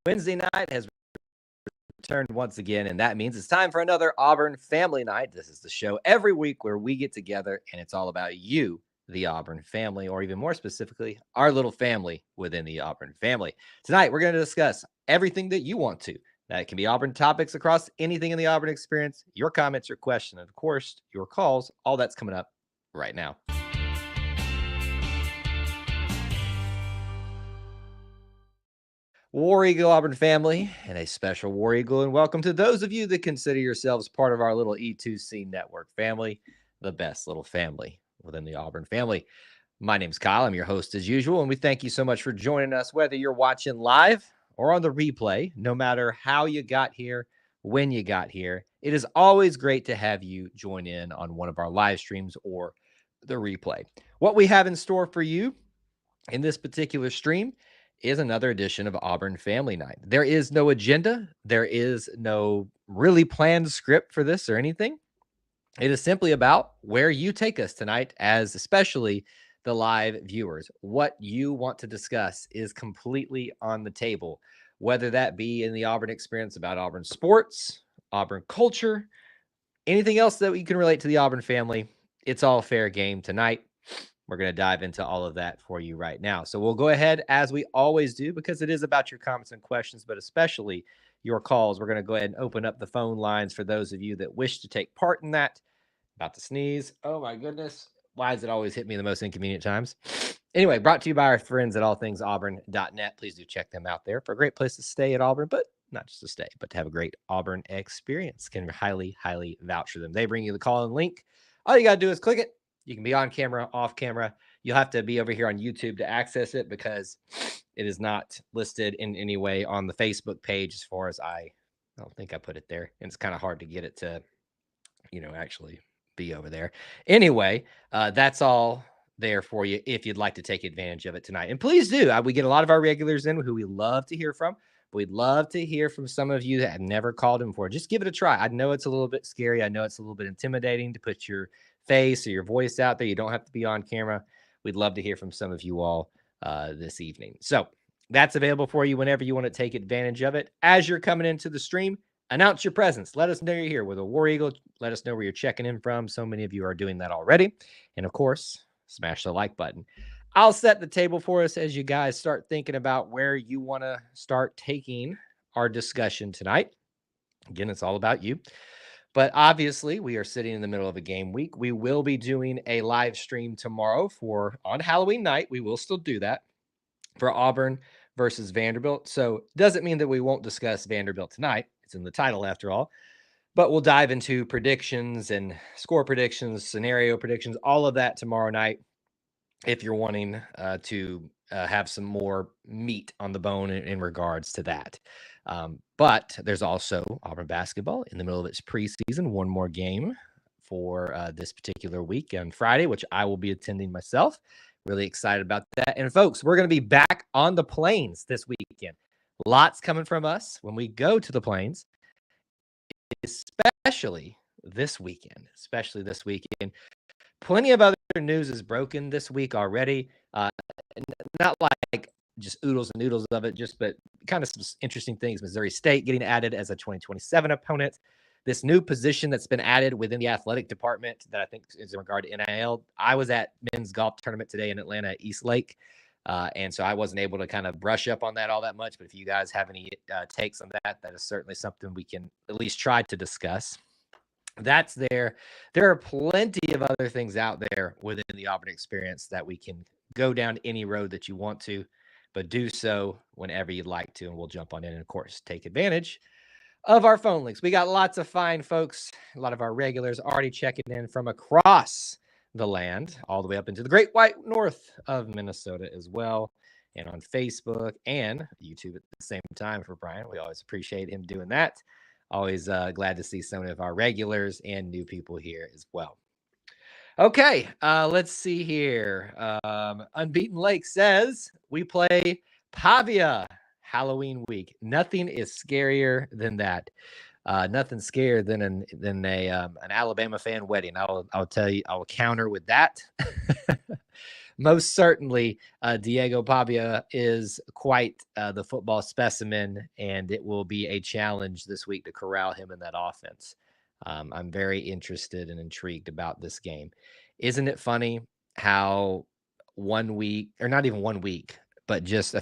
Wednesday night has returned once again, and that means it's time for another Auburn Family Night. This is the show every week where we get together and it's all about you, the Auburn family, or even more specifically, our little family within the Auburn family. Tonight, we're going to discuss everything that you want to. That can be Auburn topics across anything in the Auburn experience, your comments, your question, and of course, your calls. All that's coming up right now. War Eagle Auburn family and a special War Eagle, and welcome to those of you that consider yourselves part of our little E2C network family, the best little family within the Auburn family. My name's Kyle. I'm your host as usual, and we thank you so much for joining us, whether you're watching live or on the replay. No matter how you got here, when you got here, it is always great to have you join in on one of our live streams or the replay. What we have in store for you in this particular stream is another edition of Auburn Family Night. There is no agenda. There is no really planned script for this or anything. It is simply about where you take us tonight, as especially the live viewers. What you want to discuss is completely on the table, whether that be in the Auburn experience about Auburn sports, Auburn culture, anything else that you can relate to the Auburn family. It's all fair game tonight. We're going to dive into all of that for you right now. So we'll go ahead, as we always do, because it is about your comments and questions, but especially your calls. We're going to go ahead and open up the phone lines for those of you that wish to take part in that. About to sneeze. Oh, my goodness. Why does it always hit me the most inconvenient times? Anyway, brought to you by our friends at allthingsauburn.net. Please do check them out there for a great place to stay at Auburn, but not just to stay, but to have a great Auburn experience. Can highly, highly vouch for them. They bring you the call-in link. All you got to do is click it. You can be on camera, off camera. You'll have to be over here on YouTube to access it because it is not listed in any way on the Facebook page as far as I don't think I put it there. And it's kind of hard to get it to, actually be over there. Anyway, that's all there for you if you'd like to take advantage of it tonight. And please do. We get a lot of our regulars in who we love to hear from. We'd love to hear from some of you that have never called in before. Just give it a try. I know it's a little bit scary. I know it's a little bit intimidating to put your face or your voice out there. You don't have to be on camera. We'd love to hear from some of you all this evening. So that's available for you whenever you want to take advantage of it. As you're coming into the stream, announce your presence. Let us know you're here with a War Eagle. Let us know where you're checking in from. So many of you are doing that already. And of course, smash the like button. I'll set the table for us as you guys start thinking about where you want to start taking our discussion tonight. Again, it's all about you. But obviously, we are sitting in the middle of a game week. We will be doing a live stream tomorrow on Halloween night. We will still do that for Auburn versus Vanderbilt. So doesn't mean that we won't discuss Vanderbilt tonight. It's in the title after all. But we'll dive into predictions and score predictions, scenario predictions, all of that tomorrow night if you're wanting to have some more meat on the bone in regards to that. But there's also Auburn basketball in the middle of its preseason. One more game for this particular week on Friday, which I will be attending myself. Really excited about that. And folks, we're going to be back on the Plains this weekend. Lots coming from us when we go to the Plains, especially this weekend. Plenty of other news is broken this week already. Not like just oodles and noodles of it, but kind of some interesting things. Missouri State getting added as a 2027 opponent. This new position that's been added within the athletic department that I think is in regard to NIL. I was at men's golf tournament today in Atlanta at East Lake. And so I wasn't able to kind of brush up on that all that much. But if you guys have any takes on that, that is certainly something we can at least try to discuss. That's there. There are plenty of other things out there within the Auburn experience that we can go down any road that you want to, but do so whenever you'd like to. And we'll jump on in and, of course, take advantage of our phone links. We got lots of fine folks. A lot of our regulars already checking in from across the land, all the way up into the great white north of Minnesota as well. And on Facebook and YouTube at the same time for Brian. We always appreciate him doing that. Always glad to see some of our regulars and new people here as well. Okay, let's see here. Unbeaten Lake says we play Pavia Halloween week. Nothing is scarier than that. Nothing scarier than an Alabama fan wedding. I'll tell you. I will counter with that. most certainly, Diego Pavia is quite the football specimen, and it will be a challenge this week to corral him in that offense. I'm very interested and intrigued about this game. Isn't it funny how 1 week, or not even 1 week, but just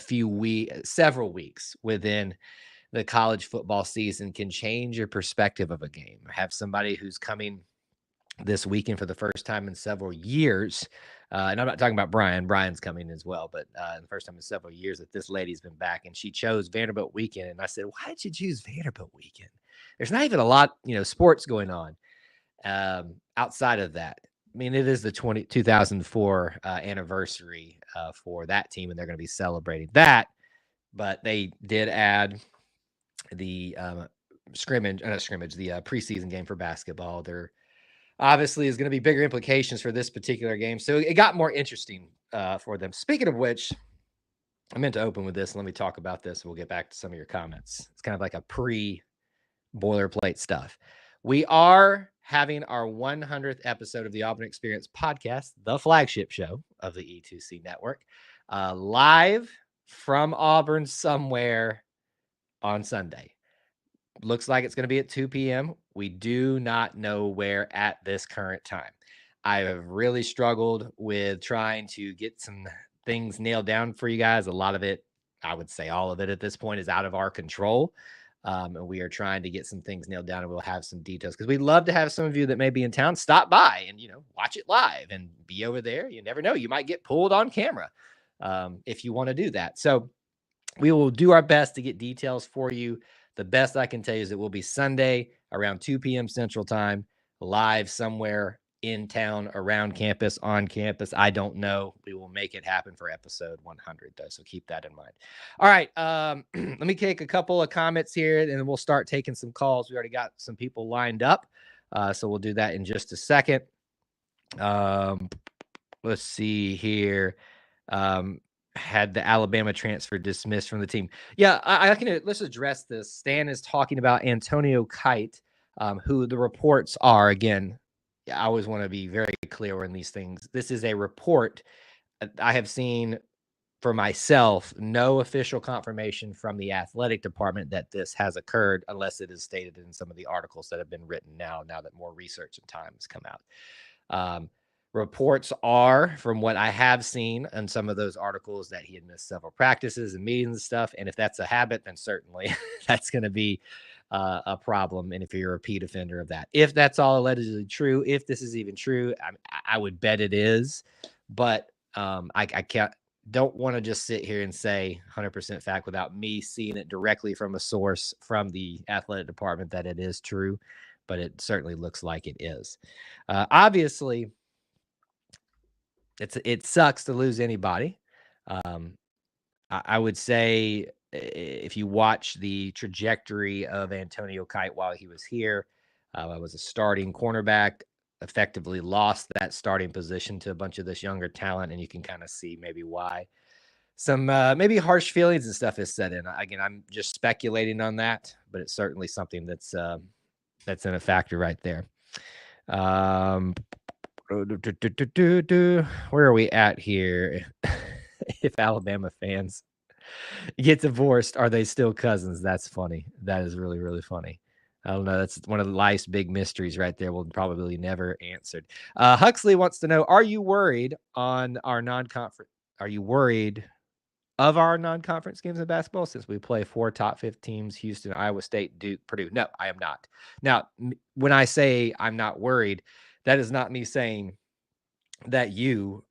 several weeks within the college football season can change your perspective of a game? Have somebody who's coming this weekend for the first time in several years. And I'm not talking about Brian. Brian's coming as well, but the first time in several years that this lady's been back, and she chose Vanderbilt weekend. And I said, why did you choose Vanderbilt weekend? There's not even a lot, sports going on outside of that. I mean, it is the 2004 anniversary for that team, and they're going to be celebrating that. But they did add the preseason game for basketball. There obviously is going to be bigger implications for this particular game. So it got more interesting for them. Speaking of which, I meant to open with this. Let me talk about this. We'll get back to some of your comments. It's kind of like a pre-boilerplate stuff. We are having our 100th episode of the Auburn Experience podcast, the flagship show of the E2C network, live from Auburn somewhere on Sunday. Looks like it's going to be at 2 p.m. We do not know where at this current time. I have really struggled with trying to get some things nailed down for you guys. A lot of it, I would say all of it at this point, is out of our control. And we are trying to get some things nailed down, and we'll have some details because we'd love to have some of you that may be in town stop by and, watch it live and be over there. You never know. You might get pulled on camera if you want to do that. So we will do our best to get details for you. The best I can tell you is it will be Sunday around 2 p.m. Central Time, live somewhere in town, around campus, on campus. I don't know. We will make it happen for episode 100, though, so keep that in mind. All right, let me take a couple of comments here, and then we'll start taking some calls. We already got some people lined up, so we'll do that in just a second. Let's see here. Had the Alabama transfer dismissed from the team. Yeah, I can. Let's address this. Stan is talking about Antonio Kite, who the reports are. Again, I always want to be very clear in these things. This is a report. I have seen for myself no official confirmation from the athletic department that this has occurred, unless it is stated in some of the articles that have been written now that more research and time has come out. Reports are, from what I have seen in some of those articles, that he had missed several practices and meetings and stuff. And if that's a habit, then certainly that's going to be a problem. And if you're a repeat offender of that, if that's all allegedly true, if this is even true, I would bet it is. But don't want to just sit here and say 100% fact without me seeing it directly from a source from the athletic department that it is true. But it certainly looks like it is. Obviously, it sucks to lose anybody. I would say if you watch the trajectory of Antonio Kite while he was here, I was a starting cornerback, effectively lost that starting position to a bunch of this younger talent, and you can kind of see maybe why some maybe harsh feelings and stuff is set in. Again, I'm just speculating on that, but it's certainly something that's in a factor right there. Where are we at here? If Alabama fans get divorced, are they still cousins? That's funny. That is really, really funny. I don't know. That's one of life's big mysteries right there. We'll probably never answered. Huxley wants to know, are you worried on our non-conference? Are you worried of our non-conference games in basketball since we play 4 top 5 teams, Houston, Iowa State, Duke, Purdue? No, I am not. Now, when I say I'm not worried, that is not me saying that you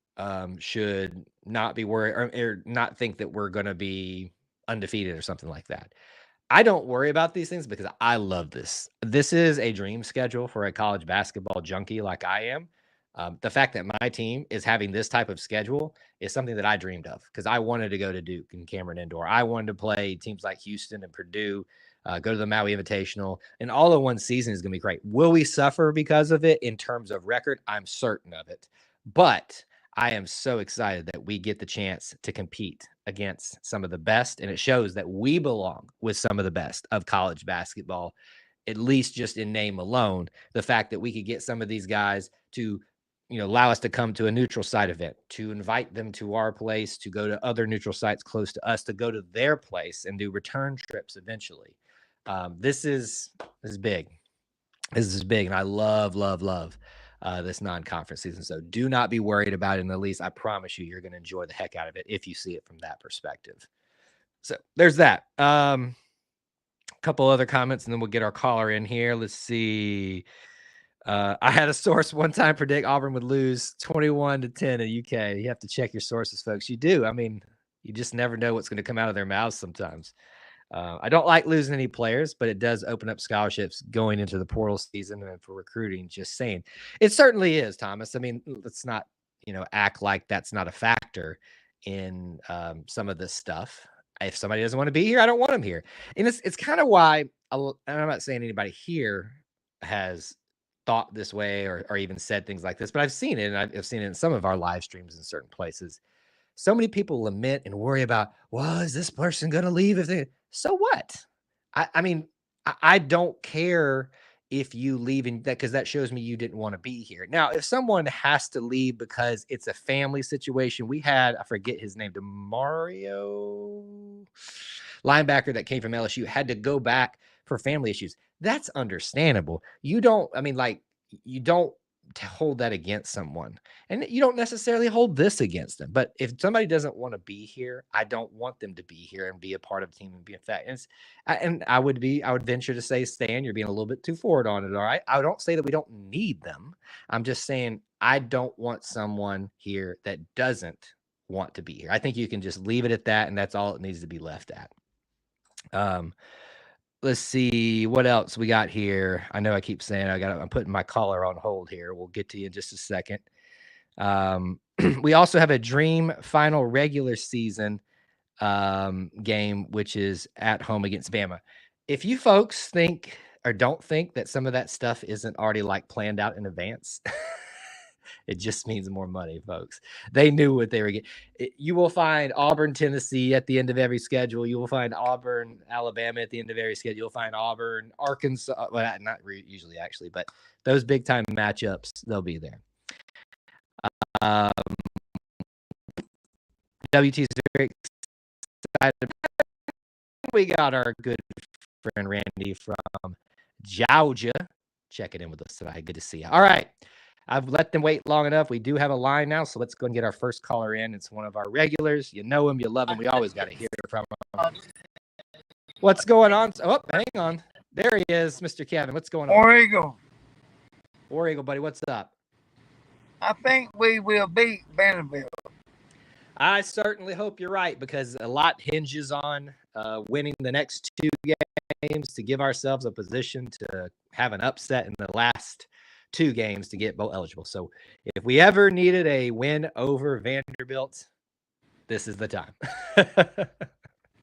should not be worried or not think that we're going to be undefeated or something like that. I don't worry about these things because I love this. This is a dream schedule for a college basketball junkie like I am. The fact that my team is having this type of schedule is something that I dreamed of because I wanted to go to Duke and Cameron Indoor. I wanted to play teams like Houston and Purdue, go to the Maui Invitational, and all in one season is going to be great. Will we suffer because of it in terms of record? I'm certain of it. But I am so excited that we get the chance to compete against some of the best, and it shows that we belong with some of the best of college basketball, at least just in name alone. The fact that we could get some of these guys to allow us to come to a neutral site event, to invite them to our place, to go to other neutral sites close to us, to go to their place and do return trips eventually. This is big. This is big, and I love this non-conference season. So do not be worried about it in the least. I promise you, you're going to enjoy the heck out of it if you see it from that perspective. So there's that. A couple other comments, and then we'll get our caller in here. Let's see. I had a source one time predict Auburn would lose 21-10 in the UK. You have to check your sources, folks. You do. I mean, you just never know what's going to come out of their mouths sometimes. I don't like losing any players, but it does open up scholarships going into the portal season and for recruiting. Just saying, it certainly is, Thomas. I mean, let's not, act like that's not a factor in some of this stuff. If somebody doesn't want to be here, I don't want them here, and it's kind of why. And I'm not saying anybody here has thought this way or even said things like this, but I've seen it, and I've seen it in some of our live streams in certain places. So many people lament and worry about, well, is this person going to leave? So what? I mean, I don't care if you leave that, because that shows me you didn't want to be here. Now, if someone has to leave because it's a family situation, we had, I forget his name, DeMario, linebacker that came from LSU, had to go back for family issues. That's understandable. You don't hold that against someone, and you don't necessarily hold this against them. But if somebody doesn't want to be here, I don't want them to be here and be a part of the team and be a fact. And I would venture to say, Stan, you're being a little bit too forward on it. All right. I don't say that we don't need them. I'm just saying, I don't want someone here that doesn't want to be here. I think you can just leave it at that. And that's all it needs to be left at. Let's see what else we got here. I know I keep saying I'm putting my caller on hold here. We'll get to you in just a second. We also have a Dream final regular season game, which is at home against Bama. If you folks think or don't think that some of that stuff isn't already planned out in advance, it just means more money, folks. They knew what they were getting. You will find Auburn, Tennessee at the end of every schedule. You will find Auburn, Alabama at the end of every schedule. You'll find Auburn, Arkansas. Well, not usually, actually, but those big-time matchups, they'll be there. WT's very excited. We got our good friend Randy from Georgia checking in with us tonight. Good to see you. All right. I've let them wait long enough. We do have a line now, so let's go and get our first caller in. It's one of our regulars. You know him, you love him. We always got to hear from him. What's going on? Oh, hang on. There he is, Mr. Kevin. What's going on? War Eagle, buddy. What's up? I think we will beat Vanderbilt. I certainly hope you're right, because a lot hinges on winning the next two games to give ourselves a position to have an upset in the last two games to get bowl eligible. So if we ever needed a win over Vanderbilt, this is the time.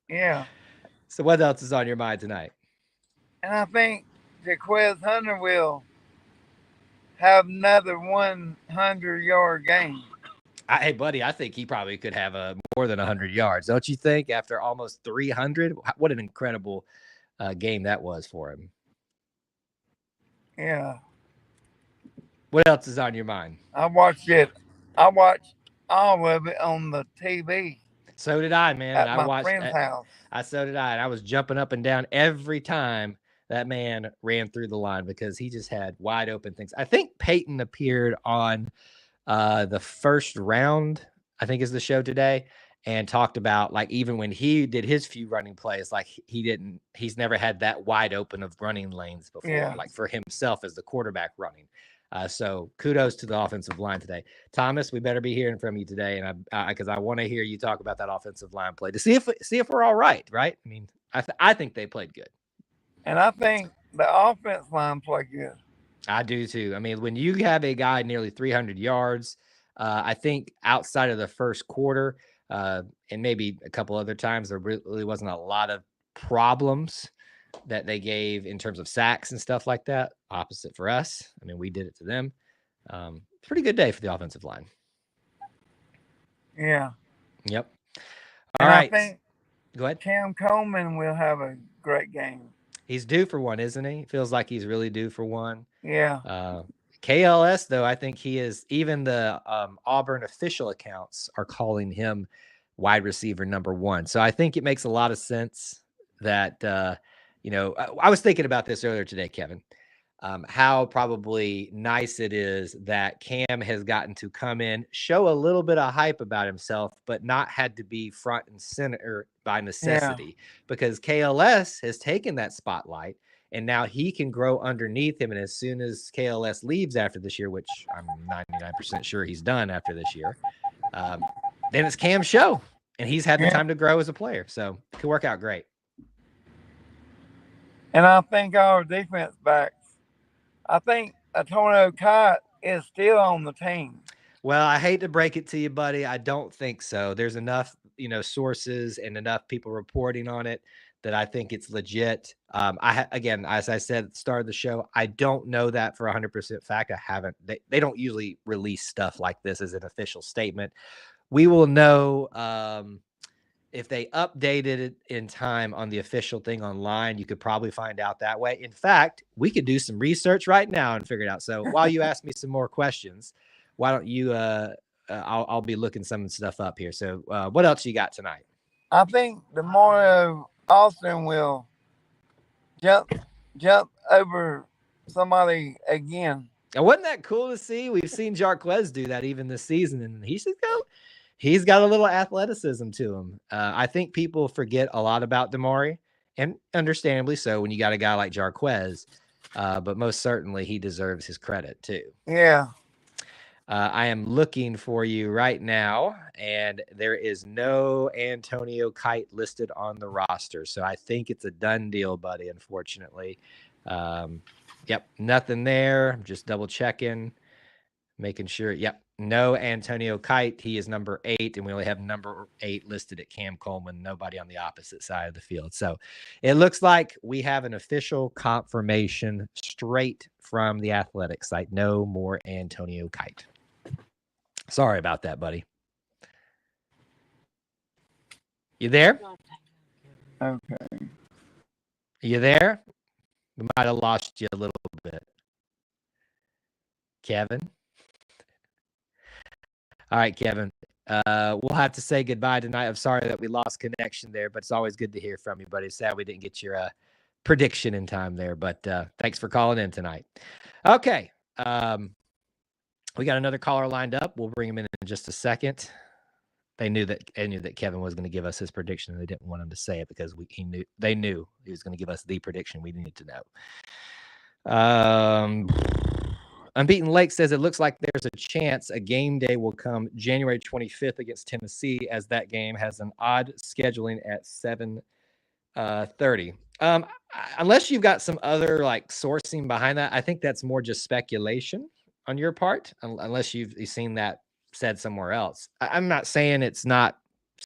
Yeah. So what else is on your mind tonight? And I think Jaquez Hunter will have another 100-yard game. Hey, buddy, I think he probably could have more than 100 yards. Don't you think, after almost 300? What an incredible game that was for him. Yeah. What else is on your mind? I watched it. I watched all of it on the TV. So did I, man. At my friend's house. So did I. And I was jumping up and down every time that man ran through the line, because he just had wide open things. I think Peyton appeared on the first round, I think is the show today, and talked about, even when he did his few running plays, he's never had that wide open of running lanes before, for himself as the quarterback running. So kudos to the offensive line today. Thomas, we better be hearing from you today, and because I want to hear you talk about that offensive line play to see if we're all right. I mean, I think they played good, and I think the offense line played good. I do too. I mean, when you have a guy nearly 300 yards, I think outside of the first quarter, and maybe a couple other times, there really wasn't a lot of problems that they gave in terms of sacks and stuff like that. Opposite for us. I mean, we did it to them. Pretty good day for the offensive line. Yeah. Yep. All right. I think go ahead. Cam Coleman will have a great game. He's due for one, isn't he? Feels like he's really due for one. Yeah. KLS, though, I think he is, even the Auburn official accounts are calling him wide receiver number 1. So I think it makes a lot of sense that, I was thinking about this earlier today, Kevin, how probably nice it is that Cam has gotten to come in, show a little bit of hype about himself, but not had to be front and center by Yeah. necessity, because KLS has taken that spotlight and now he can grow underneath him. And as soon as KLS leaves after this year, which I'm 99% sure he's done after this year, then it's Cam's show, and he's had the Yeah. time to grow as a player. So it could work out great. And I think our defense backs, I think Antonio Kite is still on the team. Well, I hate to break it to you, buddy. I don't think so. There's enough, sources and enough people reporting on it that I think it's legit. Again, as I said at the start of the show, I don't know that for 100% fact. I haven't. They don't usually release stuff like this as an official statement. We will know if they updated it in time on the official thing online. You could probably find out that way. In fact, we could do some research right now and figure it out. So while you ask me some more questions, why don't you? I'll be looking some stuff up here. So what else you got tonight? I think Demario Austin will jump over somebody again. And wasn't that cool to see? We've seen Jarquez do that even this season, and he's got a little athleticism to him. I think people forget a lot about Damari, and understandably so when you got a guy like Jarquez, but most certainly he deserves his credit too. Yeah. I am looking for you right now, and there is no Antonio Kite listed on the roster. So I think it's a done deal, buddy, unfortunately. Yep, nothing there. I'm just double checking, making sure. Yep, no Antonio Kite. He is number 8, and we only have number 8 listed at Cam Coleman, nobody on the opposite side of the field. So it looks like we have an official confirmation straight from the athletic site. No more Antonio Kite. Sorry about that, buddy. You there? Okay. You there? We might have lost you a little bit. Kevin? All right, Kevin. We'll have to say goodbye tonight. I'm sorry that we lost connection there, but it's always good to hear from you, buddy. Sad we didn't get your prediction in time there, but thanks for calling in tonight. Okay. We got another caller lined up. We'll bring him in just a second. They knew that Kevin was going to give us his prediction, and they didn't want him to say it because they knew he was going to give us the prediction we needed to know. Unbeaten Lake says it looks like there's a chance a game day will come January 25th against Tennessee, as that game has an odd scheduling at 7:30. Unless you've got some other sourcing behind that, I think that's more just speculation on your part, unless you've seen that said somewhere else. I'm not saying it's not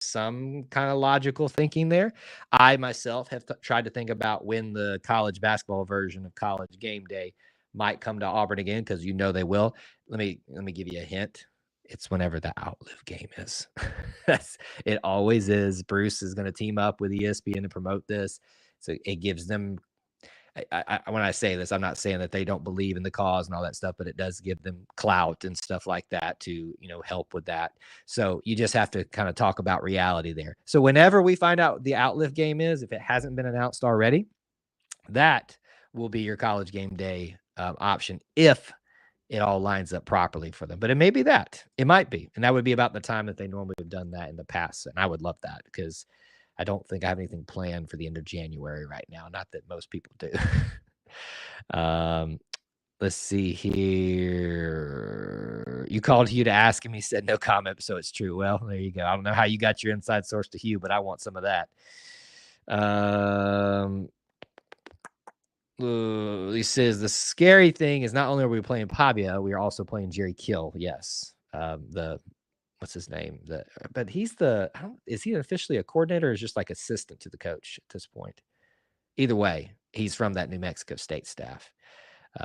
some kind of logical thinking there. I myself have tried to think about when the college basketball version of College Game Day might come to Auburn again, because they will. Let me give you a hint. It's whenever the Outlive game is. It always is. Bruce is going to team up with ESPN to promote this, so it gives them. When I say this, I'm not saying that they don't believe in the cause and all that stuff, but it does give them clout and stuff like that to, help with that. So you just have to kind of talk about reality there. So whenever we find out the Outlive game is, if it hasn't been announced already, that will be your College Game Day option if it all lines up properly for them. But it may be that. It might be. And that would be about the time that they normally have done that in the past. And I would love that, because I don't think I have anything planned for the end of January right now. Not that most people do. Let's see here. You called Hugh to ask him. He said no comment, so it's true. Well, there you go. I don't know how you got your inside source to Hugh, but I want some of that. He says the scary thing is not only are we playing Pavia, we are also playing Jerry Kill. Yes. What's his name? But he's is he officially a coordinator, or is just assistant to the coach at this point? Either way, he's from that New Mexico State staff.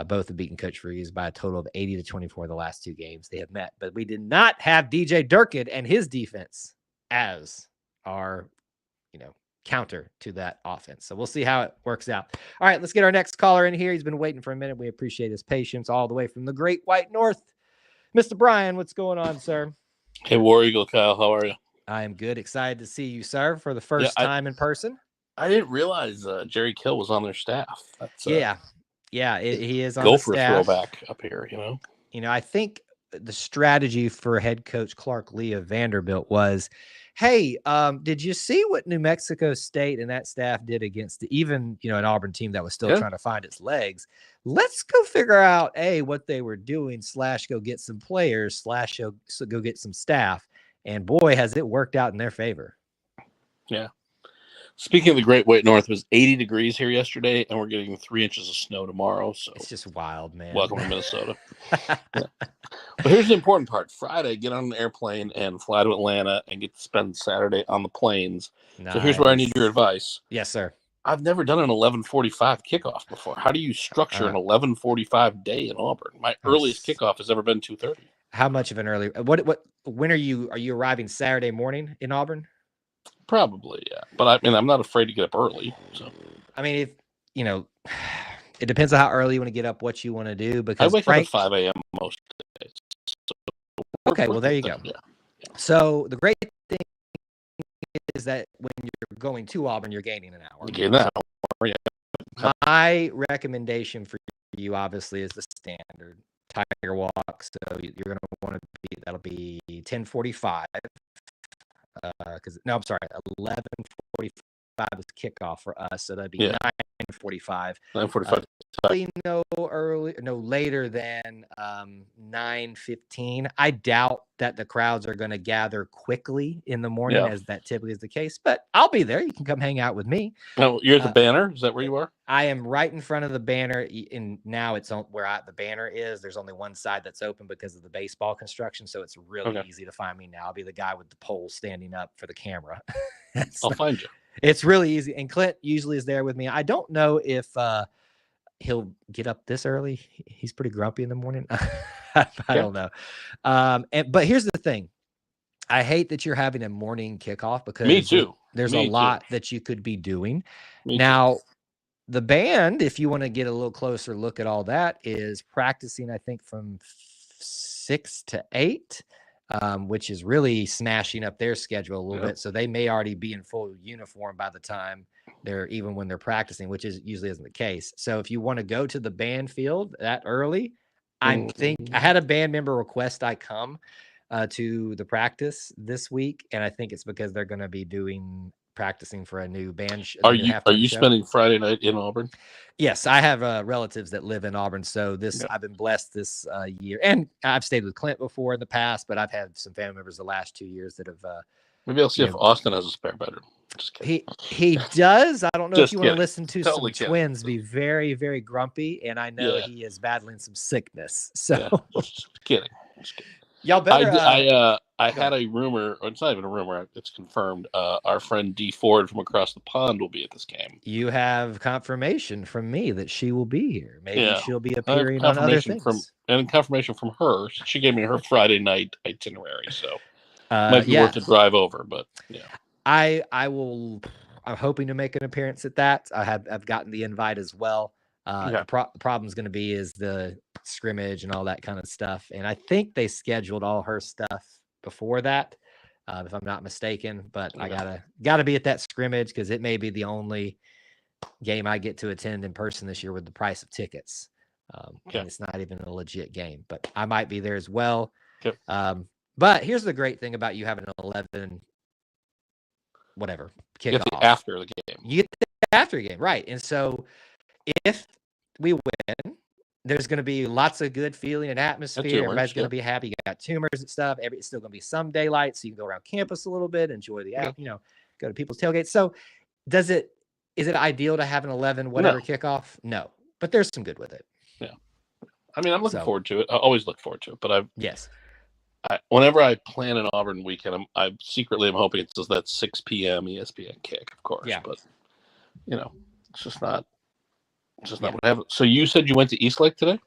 Both have beaten Coach Freeze by a total of 80-24 the last 2 games they have met. But we did not have DJ Durkin and his defense as our, counter to that offense. So we'll see how it works out. All right, let's get our next caller in here. He's been waiting for a minute. We appreciate his patience all the way from the Great White North. Mr. Brian, what's going on, sir? Hey, War Eagle Kyle, how are you? I am good. Excited to see you, sir, for the first time in person. I didn't realize Jerry Kill was on their staff. That's, he is on go the for staff. A throwback up here, I think the strategy for head coach Clark Lee of Vanderbilt was, hey, did you see what New Mexico State and that staff did against an Auburn team that was still trying to find its legs? Let's go figure out, what they were doing, / go get some players, / go get some staff. And boy, has it worked out in their favor. Yeah. Speaking of the Great White North, it was 80 degrees here yesterday, and we're getting 3 inches of snow tomorrow. So it's just wild, man. Welcome to Minnesota. But here's the important part. Friday, get on an airplane and fly to Atlanta and get to spend Saturday on the plains. Nice. So here's where I need your advice. Yes, sir. I've never done an 11:45 kickoff before. How do you structure an 11:45 day in Auburn? My earliest kickoff has ever been 2:30. How much of an early? When are you arriving Saturday morning in Auburn? Probably, yeah. But I'm not afraid to get up early. So if it depends on how early you want to get up, what you want to do. Because I wake up at 5 a.m. most days. So okay, well there you go. Yeah. So the great thing is that when you're going to Auburn, you're gaining an hour. Yeah. My recommendation for you, obviously, is the standard Tiger Walk. So you're going to want to that'll be 10:45. I'm sorry, 11:45 is kickoff for us, so that'd be 9:45. 9:45. No later than 9:15. I doubt that the crowds are going to gather quickly in the morning, as that typically is the case. But I'll be there. You can come hang out with me. No, you're at the banner. Is that where you are? I am right in front of the banner, and now it's on where the banner is. There's only one side that's open because of the baseball construction, so it's really easy to find me now. I'll be the guy with the pole standing up for the camera. I'll find you. It's really easy, and Clint usually is there with me. I don't know if he'll get up this early. He's pretty grumpy in the morning. I don't know. But here's the thing. I hate that you're having a morning kickoff because me too. There's a lot that you could be doing. Now, the band, if you want to get a little closer look at all that, is practicing, I think, from 6 to 8, which is really smashing up their schedule a little bit. So they may already be in full uniform by the time when they're practicing, which usually isn't the case. So if you want to go to the band field that early, I had a band member request I come to the practice this week, and I think it's because they're going to be practicing for a new band. Are you spending Friday night in Auburn? Yes, I have relatives that live in Auburn, so I've been blessed this year, and I've stayed with Clint before in the past, but I've had some family members the last 2 years that have. Maybe I'll see if Austin has a spare bedroom. Just kidding. He does. I don't know if you want to listen to totally some twins be very, very grumpy, and I know he is battling some sickness. So just kidding. Y'all better. I had a rumor, or it's not even a rumor, it's confirmed. Our friend Dee Ford from across the pond will be at this game. You have confirmation from me that she will be here. Maybe she'll be appearing on other things. And confirmation from her. She gave me her Friday night itinerary, so might be worth to drive over. But I will. I'm hoping to make an appearance at that. I've gotten the invite as well. The problem is going to be is the scrimmage and all that kind of stuff. And I think they scheduled all her stuff before that, if I'm not mistaken. But I gotta be at that scrimmage because it may be the only game I get to attend in person this year with the price of tickets. And it's not even a legit game, but I might be there as well. Okay. But here's the great thing about you having an 11 whatever kickoff after the game. You get the after game, right? And so if we win, there's going to be lots of good feeling and atmosphere. Everybody's going to be happy. You got tumors and stuff. It's still going to be some daylight, so you can go around campus a little bit, enjoy the go to people's tailgates. So is it ideal to have an 11 kickoff? No, but there's some good with it. Yeah, I mean, I'm looking forward to it. I always look forward to it, but whenever I plan an Auburn weekend, I secretly am hoping it's just that 6 p.m. ESPN kick, of course. Yeah. But it's just not. It's just not what happened. So you said you went to East Lake today?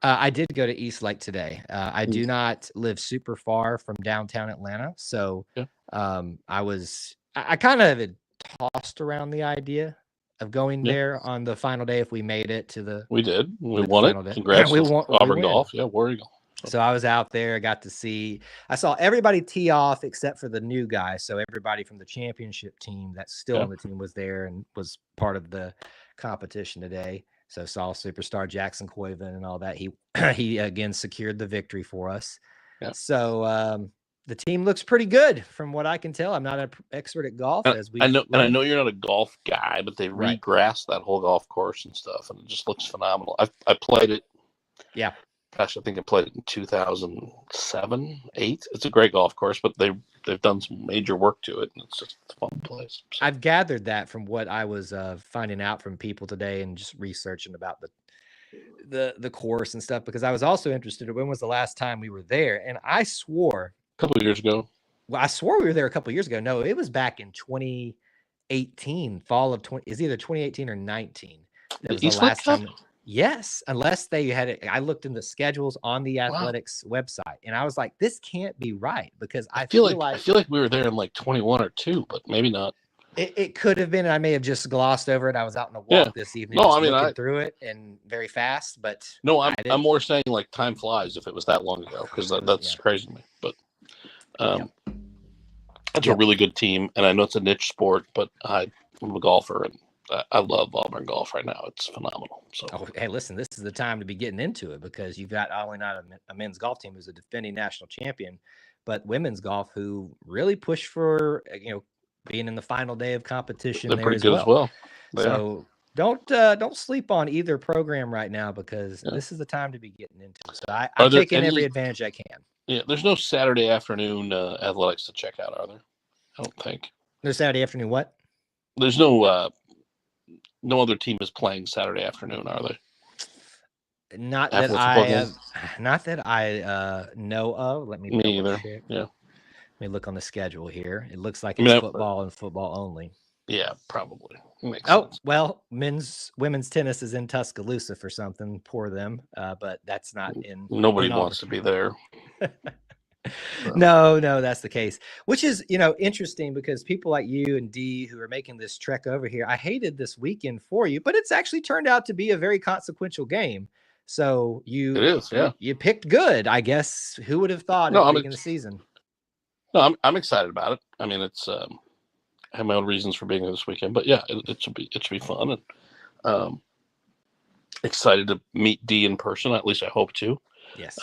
I did go to East Lake today. I do not live super far from downtown Atlanta, so I kind of had tossed around the idea of going there on the final day if we made it to the. We did. We won it. Congrats we won. Auburn Golf. Yeah, War Eagle. So I was out there, I saw everybody tee off except for the new guy. So everybody from the championship team that's still on the team was there and was part of the competition today. So saw superstar Jackson Coyvin and all that. He again secured the victory for us. Yeah. So the team looks pretty good from what I can tell. I'm not an expert at golf, I know you're not a golf guy, but they regrassed that whole golf course and stuff, and it just looks phenomenal. I played it. Yeah. Gosh, I think I played it in 2007, 8. It's a great golf course, but they've done some major work to it, and it's just a fun place. So. I've gathered that from what I was finding out from people today and just researching about the course and stuff, because I was also interested in when was the last time we were there, and I swore a couple of years ago. Well, I swore we were there a couple of years ago. No, it was back in 2018, fall of 20. Is either 2018 or 19. That was the last time. Yes, unless they had it. I looked in the schedules on the athletics website, and I was like, "This can't be right," because I feel like we were there in like 21 or 2, but maybe not. It could have been. I may have just glossed over it. I was out on a walk this evening, looking through it and very fast. But no, I'm more saying like time flies if it was that long ago, because that's crazy to me. But that's a really good team, and I know it's a niche sport, but I'm a golfer and. I love Auburn golf right now. It's phenomenal. So, hey, listen, this is the time to be getting into it, because you've got only not a men's golf team who's a defending national champion, but women's golf who really push for being in the final day of competition. They're pretty good as well. So don't sleep on either program right now, because this is the time to be getting into it. So I'm taking every advantage I can. Yeah, there's no Saturday afternoon athletics to check out, are there? I don't think. No Saturday afternoon what? There's no other team is playing Saturday afternoon, are they? Not that I know of. Let me. Me either. Yeah. Let me look on the schedule here. It looks like it's football and football only. Yeah, probably. Makes sense. Well, women's tennis is in Tuscaloosa for something. Poor them. But that's not in. Nobody wants to be there. No, that's the case, which is, interesting, because people like you and Dee who are making this trek over here, I hated this weekend for you, but it's actually turned out to be a very consequential game. So you picked good, I guess. Who would have thought at the beginning of the season? No, I'm excited about it. I mean, it's I have my own reasons for being there this weekend, but yeah, it should be fun, and excited to meet Dee in person. At least I hope to. Yes,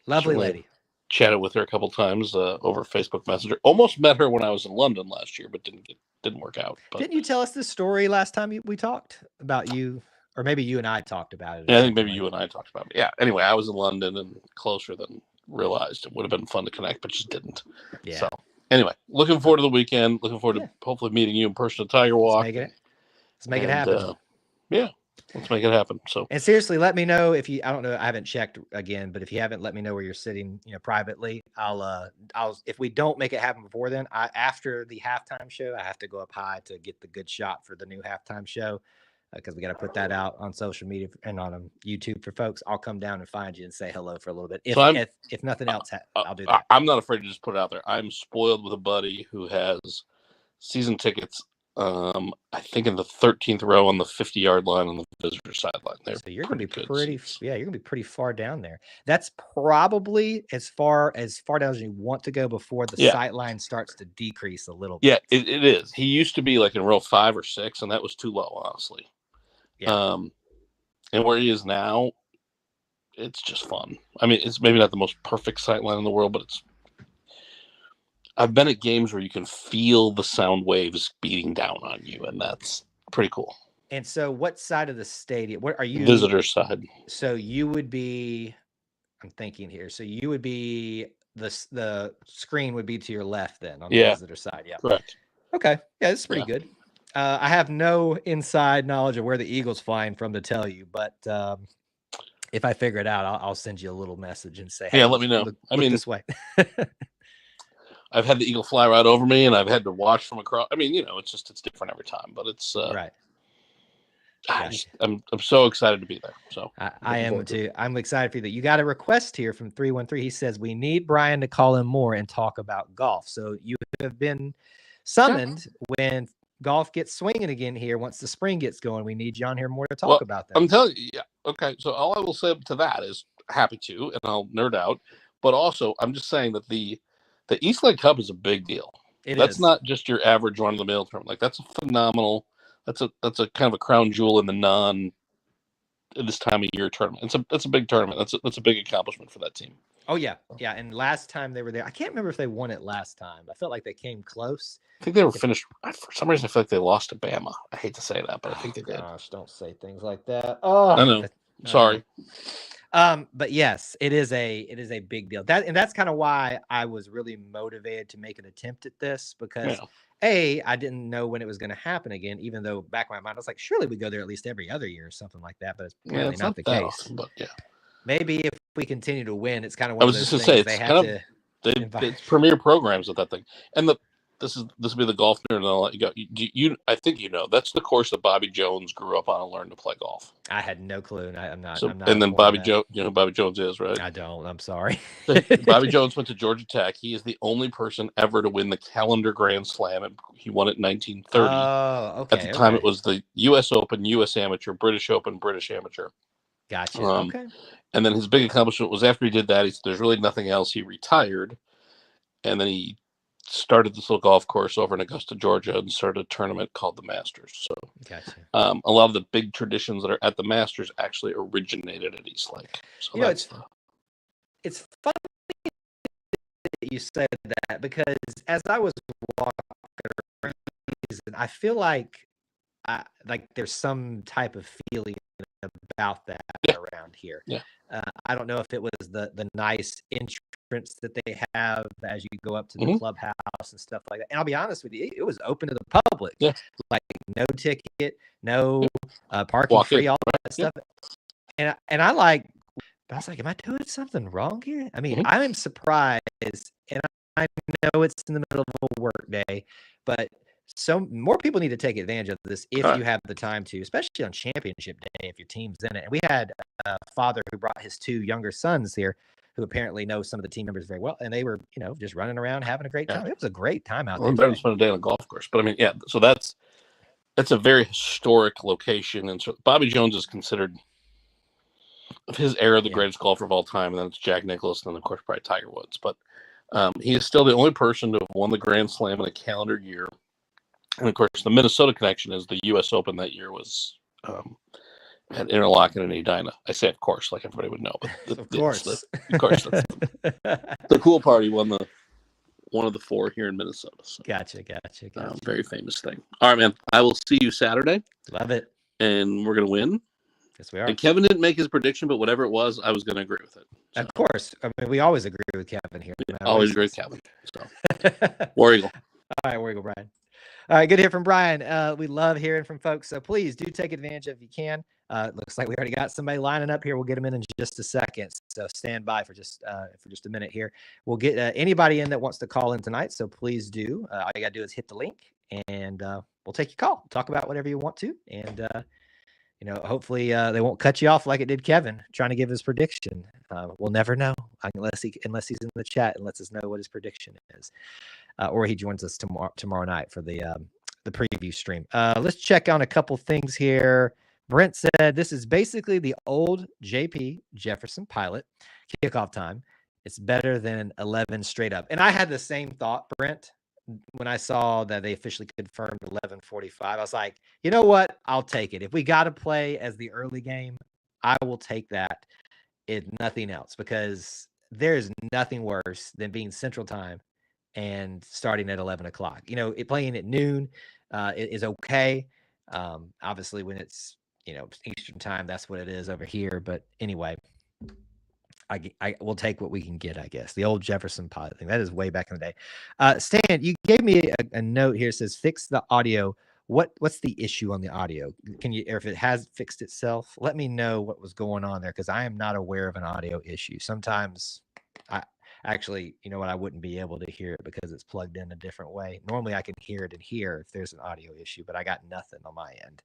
lovely lady. Chatted with her a couple times over Facebook Messenger. Almost met her when I was in London last year, but didn't work out. But. Didn't you tell us this story last time we talked about you, or maybe you and I talked about it? Yeah, I think maybe you and I talked about it. Yeah. Anyway, I was in London and closer than realized. It would have been fun to connect, but just didn't. Yeah. So anyway, looking forward to the weekend. Looking forward to hopefully meeting you in person at Tiger Walk. Let's make it happen. Let's make it happen. So, and seriously, let me know if I don't know, I haven't checked again, but if you haven't, let me know where you're sitting, privately. I'll if we don't make it happen before then, after the halftime show, I have to go up high to get the good shot for the new halftime show, because we got to put that out on social media and on YouTube for folks. I'll come down and find you and say hello for a little bit. If nothing else, I'll do that. I'm not afraid to just put it out there. I'm spoiled with a buddy who has season tickets. I think in the 13th row on the 50-yard line on the visitor sideline. So you're going to be you're going to be pretty far down there. That's probably as far down as you want to go before the sight line starts to decrease a little bit. Yeah, it is. He used to be like in row 5 or 6, and that was too low, honestly. Yeah. And where he is now, it's just fun. I mean, it's maybe not the most perfect sight line in the world, but I've been at games where you can feel the sound waves beating down on you, and that's pretty cool. And so what side of the stadium? What are you? Visitor side. So you would be, I'm thinking here. So you would be, the screen would be to your left then on the visitor side. Yeah. Correct. Okay. Yeah, it's pretty good. I have no inside knowledge of where the Eagle's flying from to tell you, but if I figure it out, I'll send you a little message and say, hey, let me know. Look this way. I've had the Eagle fly right over me, and I've had to watch from across. I mean, it's different every time, but it's right. I'm so excited to be there. So I am too. I'm excited for you. That you got a request here from 313. He says we need Brian to call in more and talk about golf. So you have been summoned when golf gets swinging again here, once the spring gets going, we need you on here more to talk Well, about that. I'm telling you, yeah. Okay, so all I will say to that is happy to, and I'll nerd out. But also, I'm just saying that the East Lake Cup is a big deal. That's not just your average run of the mill tournament. Like that's a phenomenal. That's a kind of a crown jewel in the this time of year tournament. That's a big tournament. That's a big accomplishment for that team. Oh yeah, yeah. And last time they were there, I can't remember if they won it last time. I felt like they came close. I think they were finished. For some reason, I feel like they lost to Bama. I hate to say that, but I think they did. Gosh, don't say things like that. Oh, I know. Sorry. But yes, it is a big deal. That's kind of why I was really motivated to make an attempt at this, because I didn't know when it was going to happen again, even though back in my mind I was like, surely we go there at least every other year or something like that, but it's apparently not the case. Often, but yeah. Maybe if we continue to win, it's kind of one of those things they have to. It's premier programs at that thing, and this will be the golf nerd, and I'll let you go. I think that's the course that Bobby Jones grew up on and learned to play golf. I had no clue. I'm not. And then Bobby Jones, you know who Bobby Jones is, right? I don't. I'm sorry. Bobby Jones went to Georgia Tech. He is the only person ever to win the calendar Grand Slam, and he won it in 1930. Oh, okay. At the time, it was the U.S. Open, U.S. Amateur, British Open, British Amateur. Gotcha. Okay. And then his big accomplishment was after he did that, he said, "There's really nothing else." He retired, and then he started this little golf course over in Augusta, Georgia, and started a tournament called the Masters. So, gotcha. A lot of the big traditions that are at the Masters actually originated at East Lake. So it's funny that you said that, because as I was walking around, I feel like there's some type of feeling about that around here. Yeah. I don't know if it was the nice entrance that they have as you go up to the clubhouse and stuff like that. And I'll be honest with you, it was open to the public. Yeah. Like no ticket, no parking free, all that stuff. And I was like, am I doing something wrong here? I mean, I'm surprised, and I know it's in the middle of a work day, but so more people need to take advantage of this if you have the time to, especially on championship day, if your team's in it. And we had a father who brought his two younger sons here, who apparently know some of the team members very well, and they were, just running around having a great time. It was a great time out there. Better than spend a day on a golf course, but I mean, yeah. So that's a very historic location, and so Bobby Jones is considered, of his era, the greatest golfer of all time, and then it's Jack Nicklaus, and then of course probably Tiger Woods. But he is still the only person to have won the Grand Slam in a calendar year. And of course, the Minnesota connection is the U.S. Open that year was at Interlochen and Edina. I say, of course, like everybody would know, but of course, that's the cool part. He won one of the four here in Minnesota. So, gotcha. Very famous thing. All right, man. I will see you Saturday. Love it. And we're gonna win. Yes, we are. And Kevin didn't make his prediction, but whatever it was, I was gonna agree with it. So. Of course. I mean, we always agree with Kevin here. Always agree with Kevin. So, War Eagle. All right, War Eagle, Brian. All right, good to hear from Brian. We love hearing from folks, so please do take advantage if you can. Looks like we already got somebody lining up here. We'll get them in just a second, so stand by for just a minute here. We'll get anybody in that wants to call in tonight, so please do. All you got to do is hit the link, and we'll take your call. Talk about whatever you want to, and hopefully they won't cut you off like it did Kevin trying to give his prediction. We'll never know unless he's in the chat and lets us know what his prediction is. Or he joins us tomorrow night for the preview stream. Let's check on a couple things here. Brent said this is basically the old JP Jefferson Pilot kickoff time. It's better than 11 straight up. And I had the same thought, Brent, when I saw that they officially confirmed 11:45. I was like, you know what? I'll take it. If we got to play as the early game, I will take that, if nothing else, because there is nothing worse than being Central Time and starting at 11 o'clock. Playing at noon is okay. Obviously, when it's Eastern Time, that's what it is over here. But anyway, I will take what we can get, I guess. The old Jefferson Pilot thing. That is way back in the day. Stan, you gave me a note here. It says, fix the audio. What's the issue on the audio? Or if it has fixed itself, let me know what was going on there, because I am not aware of an audio issue. Sometimes actually, you know what? I wouldn't be able to hear it because it's plugged in a different way. Normally I can hear it in here if there's an audio issue, but I got nothing on my end.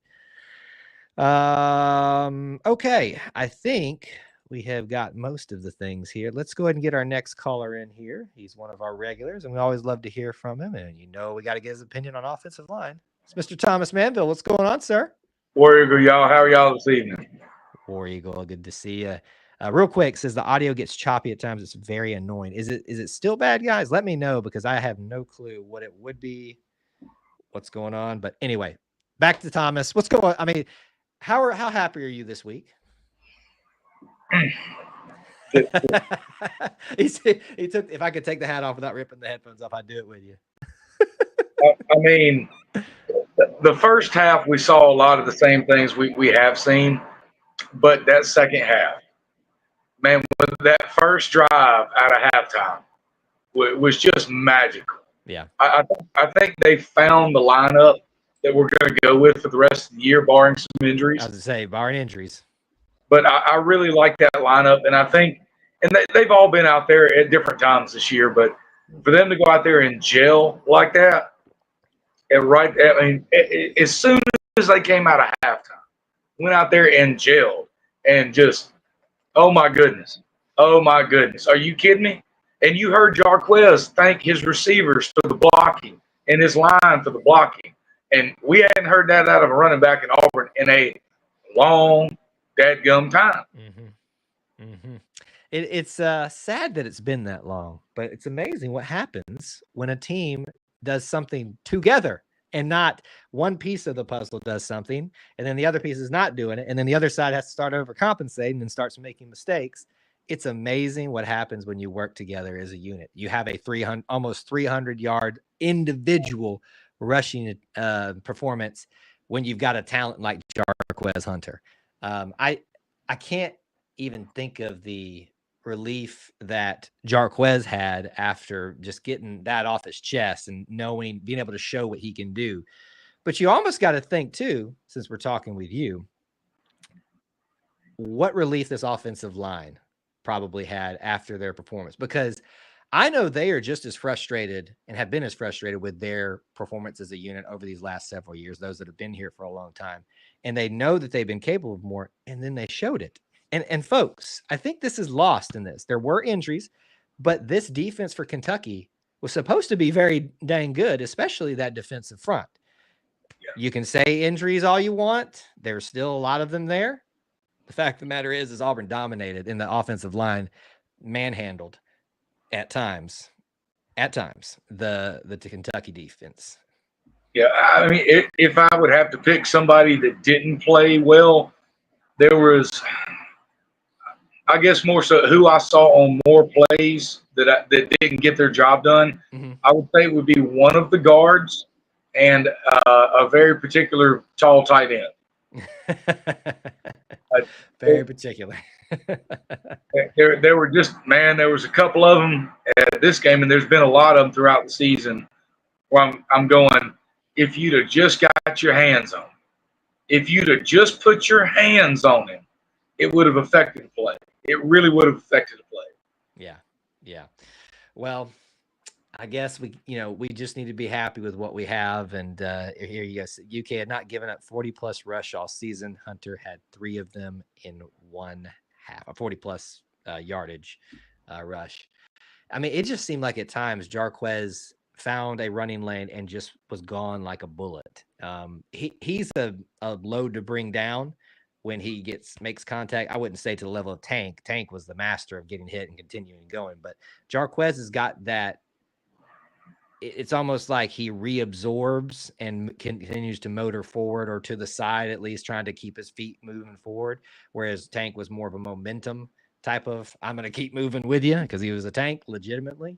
Okay. I think we have got most of the things here. Let's go ahead and get our next caller in here. He's one of our regulars, and we always love to hear from him. And we got to get his opinion on offensive line. It's Mr. Thomas Manville. What's going on, sir? War Eagle, y'all. How are y'all this evening? War Eagle, good to see you. Real quick, says the audio gets choppy at times. It's very annoying. Is it still bad, guys? Let me know because I have no clue what it would be, what's going on. But anyway, back to Thomas. What's going on? I mean, how happy are you this week? he took. If I could take the hat off without ripping the headphones off, I'd do it with you. I mean, the first half we saw a lot of the same things we have seen, but that second half, man, that first drive out of halftime was just magical. Yeah, I think they found the lineup that we're going to go with for the rest of the year, barring some injuries. I was to say, barring injuries. But I really like that lineup, and I think, and they've all been out there at different times this year, but for them to go out there and gel like that, as soon as they came out of halftime, went out there and gelled and just, oh my goodness, are you kidding me? And you heard Jarquez thank his receivers for the blocking and his line for the blocking, and we hadn't heard that out of a running back in Auburn in a long, dadgum time. Mm-hmm. Mm-hmm. It's sad that it's been that long, but it's amazing what happens when a team does something together and not one piece of the puzzle does something and then the other piece is not doing it and then the other side has to start overcompensating and starts making mistakes. It's amazing what happens when you work together as a unit. You have a almost 300-yard individual rushing performance when you've got a talent like Jarquez Hunter. I can't even think of the relief that Jarquez had after just getting that off his chest and being able to show what he can do. But you almost got to think too, since we're talking with you, what relief this offensive line probably had after their performance, because I know they are just as frustrated and have been as frustrated with their performance as a unit over these last several years, those that have been here for a long time, and they know that they've been capable of more, and then they showed it. And folks, I think this is lost in this. There were injuries, but this defense for Kentucky was supposed to be very dang good, especially that defensive front. Yeah. You can say injuries all you want. There's still a lot of them there. The fact of the matter is Auburn dominated in the offensive line, manhandled at times the Kentucky defense. Yeah, I mean, if I would have to pick somebody that didn't play well, there was, I guess, more so who I saw on more plays that didn't get their job done. Mm-hmm. I would say it would be one of the guards and a very particular tall tight end. Very particular. there were just, man, there was a couple of them at this game, and there's been a lot of them throughout the season where I'm going, if you'd have just got your hands on him, if you'd have just put your hands on him, it would have affected the play. It really would have affected the play. Yeah. Well, I guess we just need to be happy with what we have. And here you go. UK had not given up 40-plus rush all season. Hunter had 3 of them in one half, a 40-plus yardage rush. I mean, it just seemed like at times Jarquez found a running lane and just was gone like a bullet. He's a load to bring down when he makes contact. I wouldn't say to the level of Tank. Tank was the master of getting hit and continuing going, but Jarquez has got that. It's almost like he reabsorbs and continues to motor forward or to the side, at least trying to keep his feet moving forward. Whereas Tank was more of a momentum type of, I'm going to keep moving with you, because he was a tank legitimately.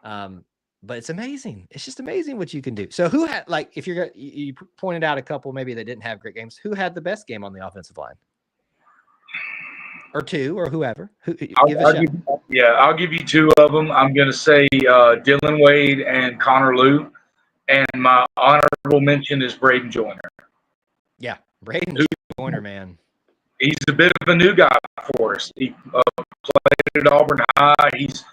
But it's amazing. It's just amazing what you can do. So who had, like, if you pointed out a couple maybe that didn't have great games, who had the best game on the offensive line? Or 2, or whoever. I'll give you 2 of them. I'm going to say Dylan Wade and Connor Liu. And my honorable mention is Braden Joyner. Yeah, Braden Joyner, man. He's a bit of a new guy for us. He played at Auburn High. He's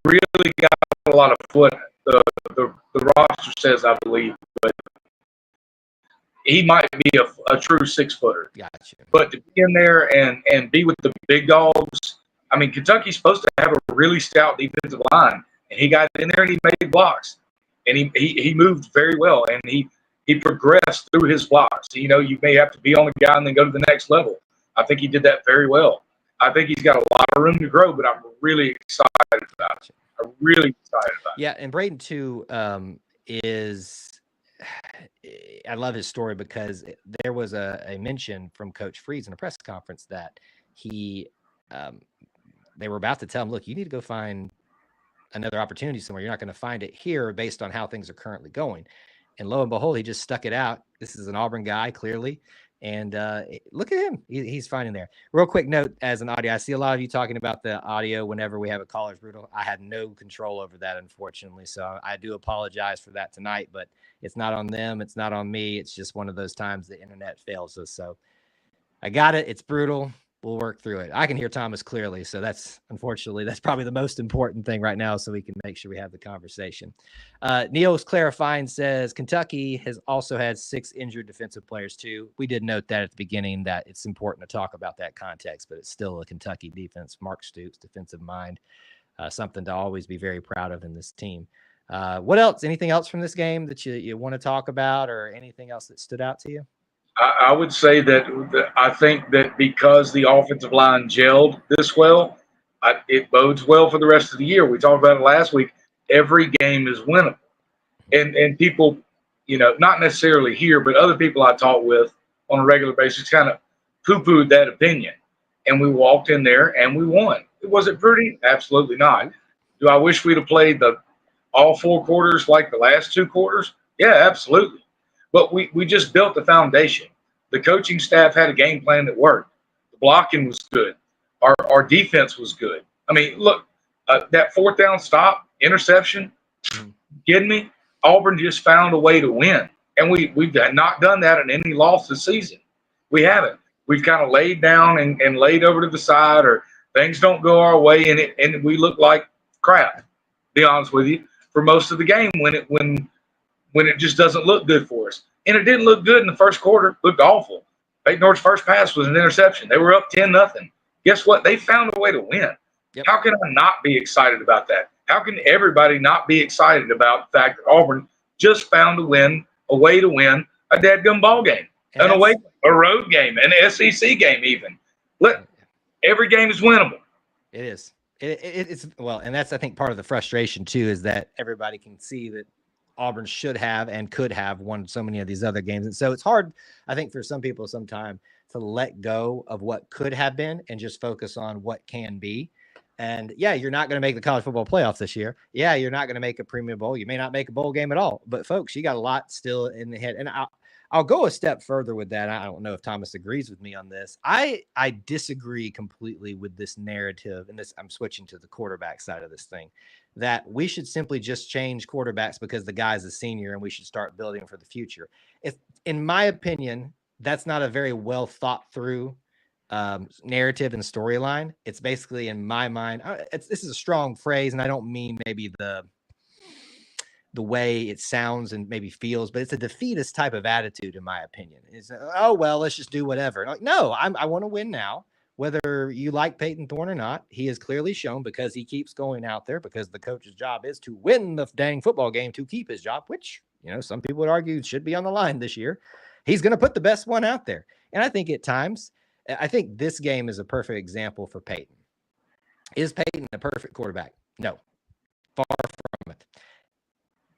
really got a lot of foot. The roster says, I believe, but he might be a true 6-footer. Gotcha. But to be in there and be with the big dogs, I mean, Kentucky's supposed to have a really stout defensive line, and he got in there and he made blocks. and he moved very well, and he progressed through his blocks. You know, you may have to be on the guy and then go to the next level. I think he did that very well. I think he's got a lot of room to grow, but I'm really excited about it. I'm really excited about it. Yeah, and Braden too is. I love his story because there was a mention from Coach Freeze in a press conference that he, they were about to tell him, look, you need to go find another opportunity somewhere. You're not going to find it here based on how things are currently going. And lo and behold, he just stuck it out. This is an Auburn guy, clearly. And look at him. He's finding there. Real quick note as an audio. I see a lot of you talking about the audio whenever we have a caller's brutal. I had no control over that, unfortunately. So I do apologize for that tonight, but it's not on them. It's not on me. It's just one of those times the internet fails us. So I got it. It's brutal. We'll work through it. I can hear Thomas clearly. So that's probably the most important thing right now, so we can make sure we have the conversation. Neil's clarifying says Kentucky has also had 6 injured defensive players too. We did note that at the beginning, that it's important to talk about that context, but it's still a Kentucky defense. Mark Stoops, defensive mind, something to always be very proud of in this team. What else? Anything else from this game that you want to talk about, or anything else that stood out to you? I would say that I think that because the offensive line gelled this well, it bodes well for the rest of the year. We talked about it last week. Every game is winnable. And people, you know, not necessarily here, but other people I talk with on a regular basis kind of poo-pooed that opinion. And we walked in there and we won. Was it pretty? Absolutely not. Do I wish we'd have played all 4 quarters like the last 2 quarters? Yeah, absolutely. But we just built the foundation. The coaching staff had a game plan that worked. The blocking was good. Our defense was good. I mean, look, that 4th down stop, interception, kidding me? Auburn just found a way to win. And we've not done that in any loss this season. We haven't. We've kind of laid down and laid over to the side, or things don't go our way, and we look like crap, to be honest with you, for most of the game when it just doesn't look good for us. And it didn't look good in the first quarter. It looked awful. Peyton Thorne's first pass was an interception. They were up 10-0. Guess what? They found a way to win. Yep. How can I not be excited about that? How can everybody not be excited about the fact that Auburn just found a way to win a dadgum ball game, a road game, an SEC game even. Look, every game is winnable. It is. It's well, and that's, I think, part of the frustration too, is that everybody can see that Auburn should have and could have won so many of these other games. And so it's hard, I think, for some people sometimes to let go of what could have been and just focus on what can be. And yeah, you're not going to make the college football playoffs this year. Yeah, you're not going to make a Premier Bowl. You may not make a bowl game at all. But folks, you got a lot still in the head. And I'll go a step further with that. I don't know if Thomas agrees with me on this. I disagree completely with this narrative, and this, I'm switching to the quarterback side of this thing, that we should simply just change quarterbacks because the guy's a senior and we should start building for the future. If, in my opinion, that's not a very well thought through narrative and storyline. It's basically, in my mind, this is a strong phrase, and I don't mean maybe the way it sounds and maybe feels, but it's a defeatist type of attitude, in my opinion. It's, oh, well, let's just do whatever. Like, no, I want to win now. Whether you like Peyton Thorne or not, he has clearly shown, because he keeps going out there, because the coach's job is to win the dang football game to keep his job, which, you know, some people would argue should be on the line this year. He's going to put the best one out there. And I think at times, I think this game is a perfect example for Peyton. Is Peyton a perfect quarterback? No, far from it.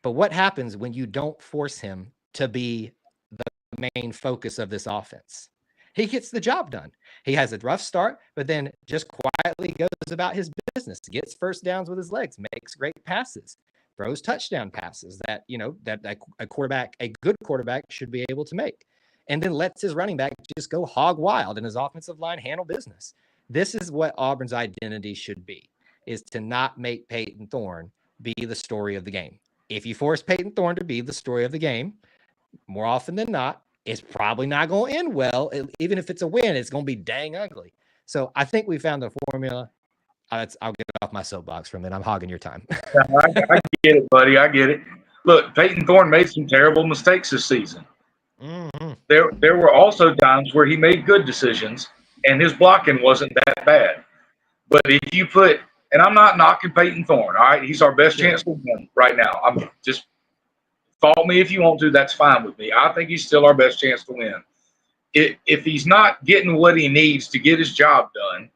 But what happens when you don't force him to be the main focus of this offense? He gets the job done. He has a rough start, but then just quietly goes about his business, gets first downs with his legs, makes great passes, throws touchdown passes that, you know, that a good quarterback should be able to make, and then lets his running back just go hog wild and his offensive line handle business. This is what Auburn's identity should be, is to not make Peyton Thorne be the story of the game. If you force Peyton Thorne to be the story of the game, more often than not, it's probably not going to end well. Even if it's a win, it's going to be dang ugly. So I think we found the formula. I'll get off my soapbox for a minute. I'm hogging your time. I get it, buddy. I get it. Look, Peyton Thorne made some terrible mistakes this season. Mm-hmm. There were also times where he made good decisions, and his blocking wasn't that bad. But if you put, and I'm not knocking Peyton Thorne, all right? He's our best chance to win right now. I'm just Fault me if you want to. That's fine with me. I think he's still our best chance to win. If he's not getting what he needs to get his job done,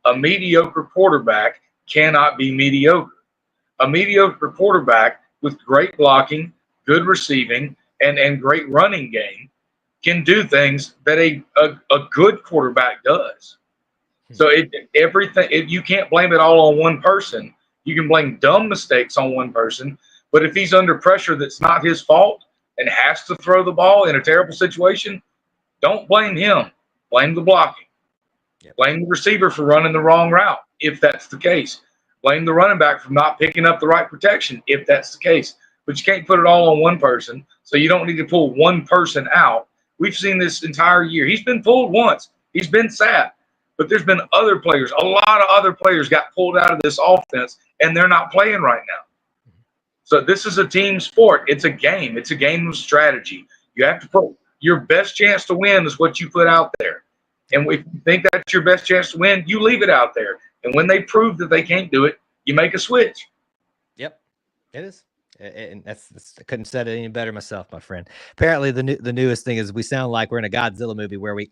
a mediocre quarterback cannot be mediocre. A mediocre quarterback with great blocking, good receiving, and great running game can do things that a good quarterback does. So you can't blame it all on one person. You can blame dumb mistakes on one person, but if he's under pressure that's not his fault and has to throw the ball in a terrible situation, don't blame him. Blame the blocking. Yep. Blame the receiver for running the wrong route, if that's the case. Blame the running back for not picking up the right protection, if that's the case. But you can't put it all on one person, so you don't need to pull one person out. We've seen this entire year. He's been pulled once. He's been sat. But there's been other players. A lot of other players got pulled out of this offense, and they're not playing right now. So this is a team sport. It's a game. It's a game of strategy. You have to put your best chance to win is what you put out there. And if you think that's your best chance to win, you leave it out there. And when they prove that they can't do it, you make a switch. Yep, it is. And that's I couldn't have said it any better myself, my friend. Apparently, the newest thing is we sound like we're in a Godzilla movie where we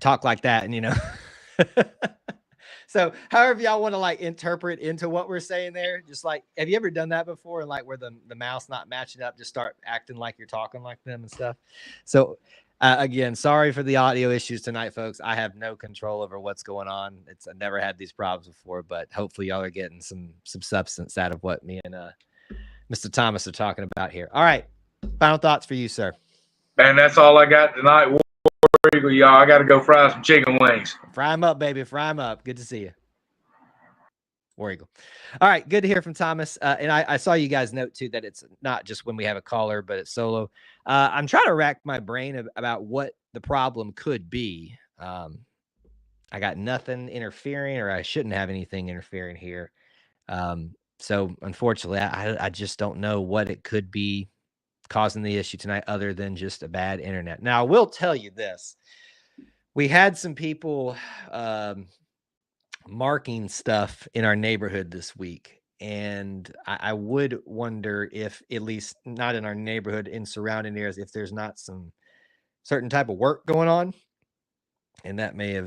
talk like that, and So however y'all want to like interpret into what we're saying there, just like, have you ever done that before? And like where the mouse not matching up, just start acting like you're talking like them and stuff. So again, sorry for the audio issues tonight, folks. I have no control over what's going on. I never had these problems before, but hopefully y'all are getting some substance out of what me and Mr. Thomas are talking about here. All right. Final thoughts for you, sir. Man, that's all I got tonight. War Eagle, y'all. I got to go fry some chicken wings. Fry them up, baby. Fry them up. Good to see you. War Eagle. All right. Good to hear from Thomas. And I saw you guys note, too, that it's not just when we have a caller, but it's solo. I'm trying to rack my brain about what the problem could be. I got nothing interfering, or I shouldn't have anything interfering here. So, unfortunately, I just don't know what it could be causing the issue tonight other than just a bad internet. Now, I will tell you this. We had some people marking stuff in our neighborhood this week, and I would wonder if, at least not in our neighborhood, in surrounding areas, if there's not some certain type of work going on, and that may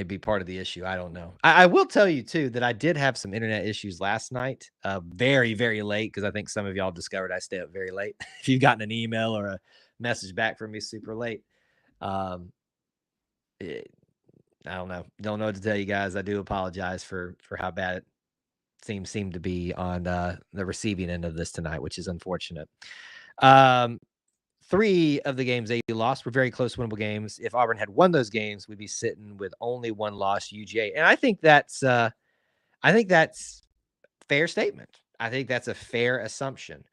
be part of the issue. I don't know. I will tell you too that I did have some internet issues last night, very, very late, because I think some of y'all discovered I stay up very late. If you've gotten an email or a message back from me super late, I don't know. Don't know what to tell you guys. I do apologize for how bad it seemed to be on the receiving end of this tonight, which is unfortunate. 3 of the games they lost were very close winnable games. If Auburn had won those games, we'd be sitting with only one loss UGA. And I think that's fair statement. I think that's a fair assumption.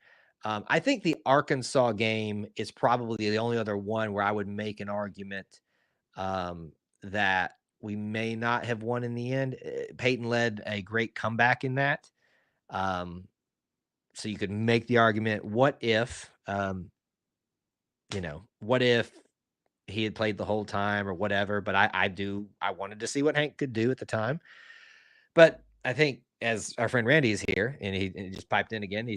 I think the Arkansas game is probably the only other one where I would make an argument that we may not have won in the end. Peyton led a great comeback in that. So you could make the argument, what if he had played the whole time or whatever, but I wanted to see what Hank could do at the time. But I think, as our friend Randy is here and he just piped in again,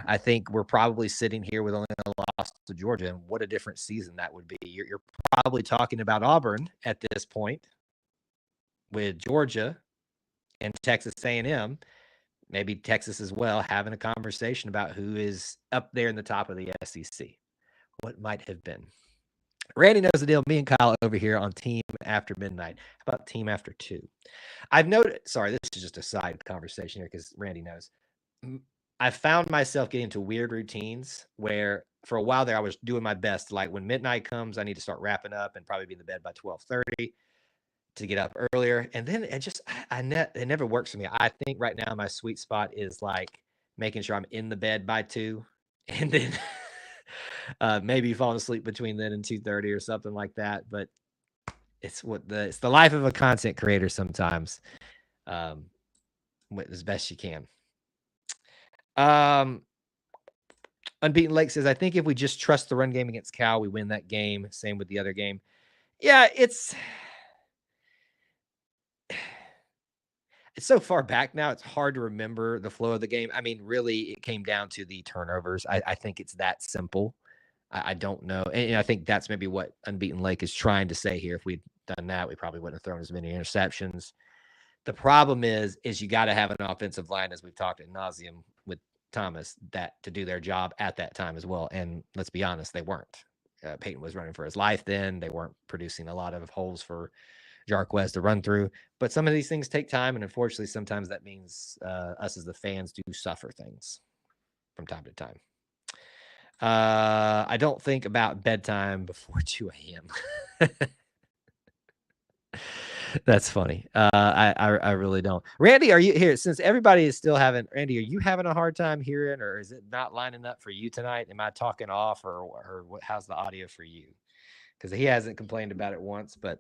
I think we're probably sitting here with only a loss to Georgia, and what a different season that would be. You're probably talking about Auburn at this point with Georgia and Texas A&M, maybe Texas as well, having a conversation about who is up there in the top of the SEC. What might have been. Randy knows the deal. Me and Kyle over here on Team After Midnight. How about Team After 2? I've noted, sorry, this is just a side conversation here because Randy knows. I found myself getting into weird routines where for a while there I was doing my best. Like when midnight comes, I need to start wrapping up and probably be in the bed by 12:30 to get up earlier. And then it never works for me. I think right now my sweet spot is like making sure I'm in the bed by 2 and then maybe falling asleep between then and 2:30 or something like that. But it's the life of a content creator sometimes. As best you can. Unbeaten Lake says, I think if we just trust the run game against Cal, we win that game. Same with the other game. Yeah, it's so far back now, it's hard to remember the flow of the game. I mean, really, it came down to the turnovers. I think it's that simple. I don't know. And I think that's maybe what Unbeaten Lake is trying to say here. If we'd done that, we probably wouldn't have thrown as many interceptions. The problem is you got to have an offensive line, as we've talked ad nauseum with Thomas, that to do their job at that time as well. And let's be honest, they weren't. Peyton was running for his life then. They weren't producing a lot of holes for Jarquez to run through. But some of these things take time, and unfortunately, sometimes that means us as the fans do suffer things from time to time. I don't think about bedtime before 2 a.m. That's funny. I really don't. Randy, are you here? Since everybody is still having, Randy, are you having a hard time hearing, or is it not lining up for you tonight? Am I talking off, or what? How's the audio for you? Because he hasn't complained about it once, but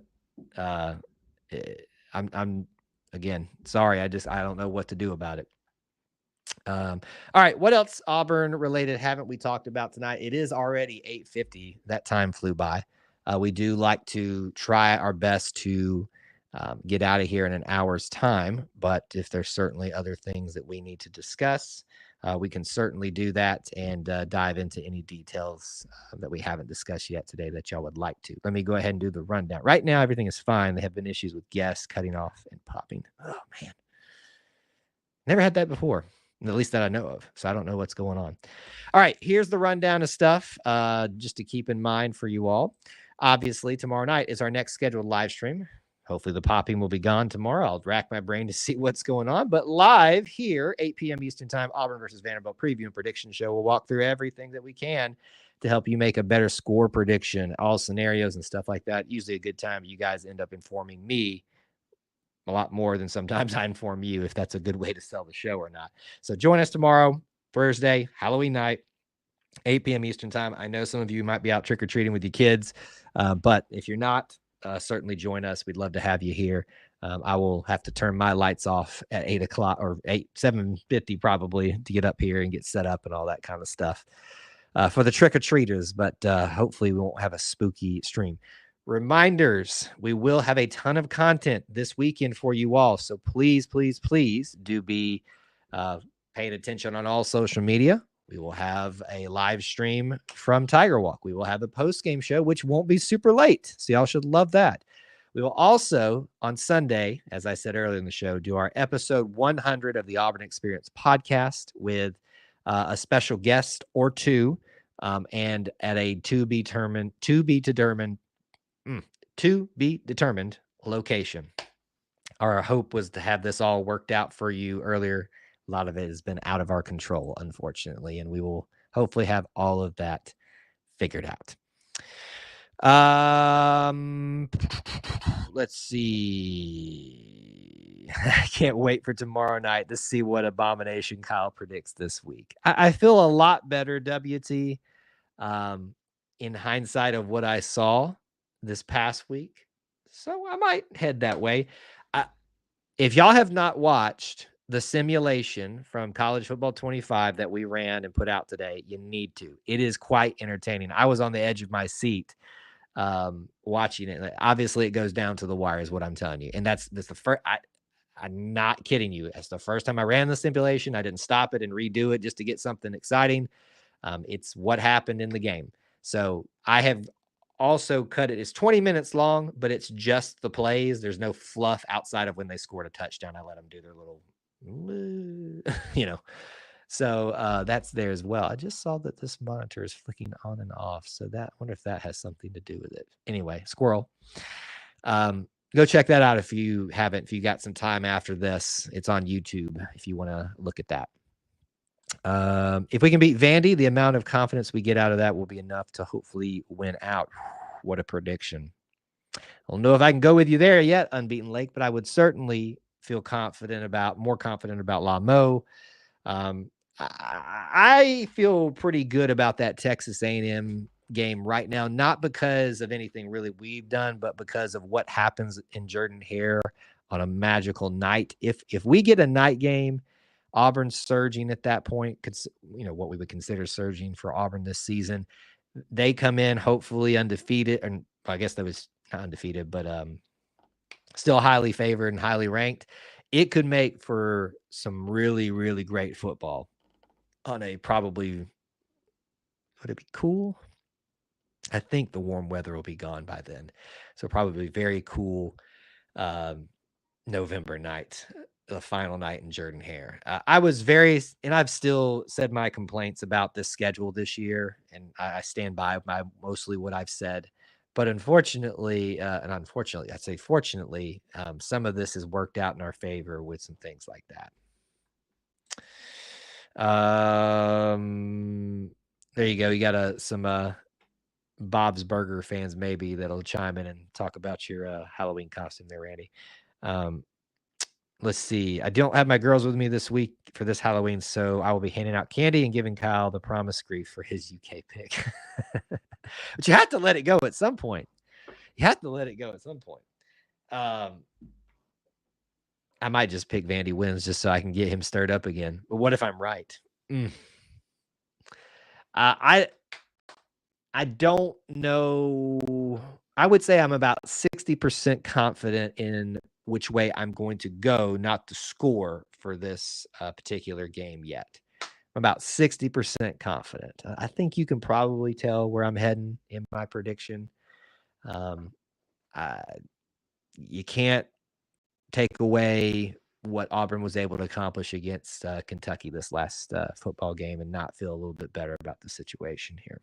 I'm again sorry. I don't know what to do about it. All right, what else Auburn related haven't we talked about tonight? It is already 8:50. That time flew by. We do like to try our best to get out of here in an hour's time, but if there's certainly other things that we need to discuss, we can certainly do that and dive into any details that we haven't discussed yet today that y'all would like to. Let me go ahead and do the rundown. Right now, everything is fine. There have been issues with guests cutting off and popping. Oh, man. Never had that before, at least that I know of, so I don't know what's going on. All right, here's the rundown of stuff just to keep in mind for you all. Obviously, tomorrow night is our next scheduled live stream. Hopefully the popping will be gone tomorrow. I'll rack my brain to see what's going on. But live here, 8 p.m. Eastern time, Auburn versus Vanderbilt preview and prediction show. We'll walk through everything that we can to help you make a better score prediction, all scenarios and stuff like that. Usually a good time. You guys end up informing me a lot more than sometimes I inform you, if that's a good way to sell the show or not. So join us tomorrow, Thursday, Halloween night, 8 p.m. Eastern time. I know some of you might be out trick-or-treating with your kids, but if you're not, certainly join us. We'd love to have you here. I will have to turn my lights off at 8 o'clock or 7:50 probably to get up here and get set up and all that kind of stuff for the trick-or-treaters, but hopefully we won't have a spooky stream. Reminders, we will have a ton of content this weekend for you all. So please, please, please do be paying attention on all social media. We will have a live stream from Tiger Walk. We will have a post-game show, which won't be super late. So y'all should love that. We will also, on Sunday, as I said earlier in the show, do our episode 100 of the Auburn Experience podcast with a special guest or two, and at a to be determined location. Our hope was to have this all worked out for you earlier. A lot of it has been out of our control, unfortunately, and we will hopefully have all of that figured out. Let's see. I can't wait for tomorrow night to see what abomination Kyle predicts this week. I feel a lot better, WT, in hindsight of what I saw this past week. So I might head that way. If y'all have not watched the simulation from College Football 25 that we ran and put out today, you need to. It is quite entertaining. I was on the edge of my seat watching it. Obviously, it goes down to the wire is what I'm telling you. And that's the first. I'm not kidding you. That's the first time I ran the simulation. I didn't stop it and redo it just to get something exciting. It's what happened in the game. So I have also cut it. It's 20 minutes long, but it's just the plays. There's no fluff outside of when they scored a touchdown. I let them do their little, So that's there as well. I just saw that this monitor is flicking on and off. So I wonder if that has something to do with it. Anyway, squirrel. Go check that out if you haven't. If you got some time after this, it's on YouTube if you want to look at that. If we can beat Vandy, the amount of confidence we get out of that will be enough to hopefully win out. What a prediction. I don't know if I can go with you there yet, Unbeaten Lake, but I would certainly feel more confident about Lamo. I feel pretty good about that Texas A&M game right now, not because of anything really we've done, but because of what happens in Jordan-Hare on a magical night. If we get a night game, Auburn surging at that point, what we would consider surging for Auburn this season. They come in hopefully undefeated, and I guess that was not undefeated, but still highly favored and highly ranked. it could make for some really, really great football on a probably, would it be cool? I think the warm weather will be gone by then. So probably very cool November night, the final night in Jordan-Hare. I was very, and I've still said my complaints about this schedule this year, and I stand by mostly what I've said. But unfortunately, and unfortunately, I'd say fortunately, some of this has worked out in our favor with some things like that. There you go. You got some Bob's Burger fans maybe that'll chime in and talk about your Halloween costume there, Randy. Let's see. I don't have my girls with me this week for this Halloween, so I will be handing out candy and giving Kyle the promise grief for his UK pick. But you have to let it go at some point. I might just pick Vandy wins just so I can get him stirred up again. But what if I'm right? I don't know. I would say I'm about 60% confident in which way I'm going to go, not the score for this particular game yet. I'm about 60% confident. I think you can probably tell where I'm heading in my prediction. You can't take away what Auburn was able to accomplish against Kentucky this last football game and not feel a little bit better about the situation here.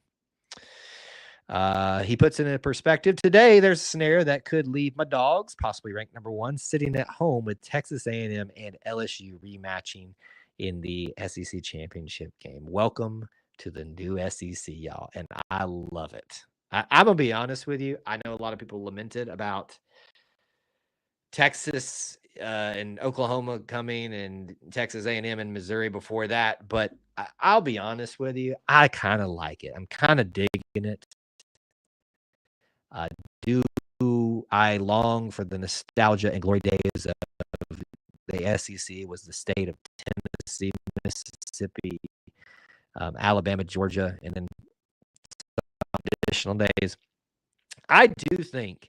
He puts it in perspective. Today, there's a scenario that could leave my dogs, possibly ranked number 1, sitting at home with Texas A&M and LSU rematching in the SEC championship game. Welcome to the new SEC, y'all, and I love it. I'm going to be honest with you. I know a lot of people lamented about Texas and Oklahoma coming and Texas A&M and Missouri before that, but I'll be honest with you. I kind of like it. I'm kind of digging it. I long for the nostalgia and glory days of the SEC. Was the state of Tennessee, Mississippi, Alabama, Georgia, and then some additional days. I do think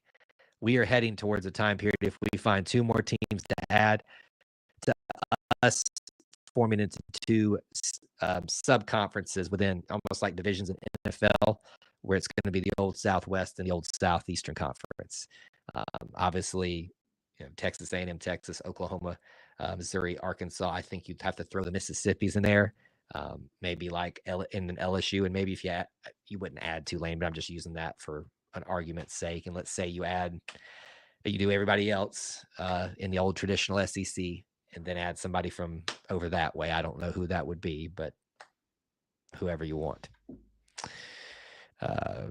we are heading towards a time period if we find 2 more teams to add to us forming into 2 sub-conferences within almost like divisions in NFL, where it's going to be the old Southwest and the old Southeastern Conference. Obviously, Texas A&M, Texas, Oklahoma, Missouri, Arkansas. I think you'd have to throw the Mississippis in there. Maybe like in an LSU, and maybe if you wouldn't add Tulane, but I'm just using that for an argument's sake. And let's say you do everybody else in the old traditional SEC, and then add somebody from over that way. I don't know who that would be, but whoever you want. I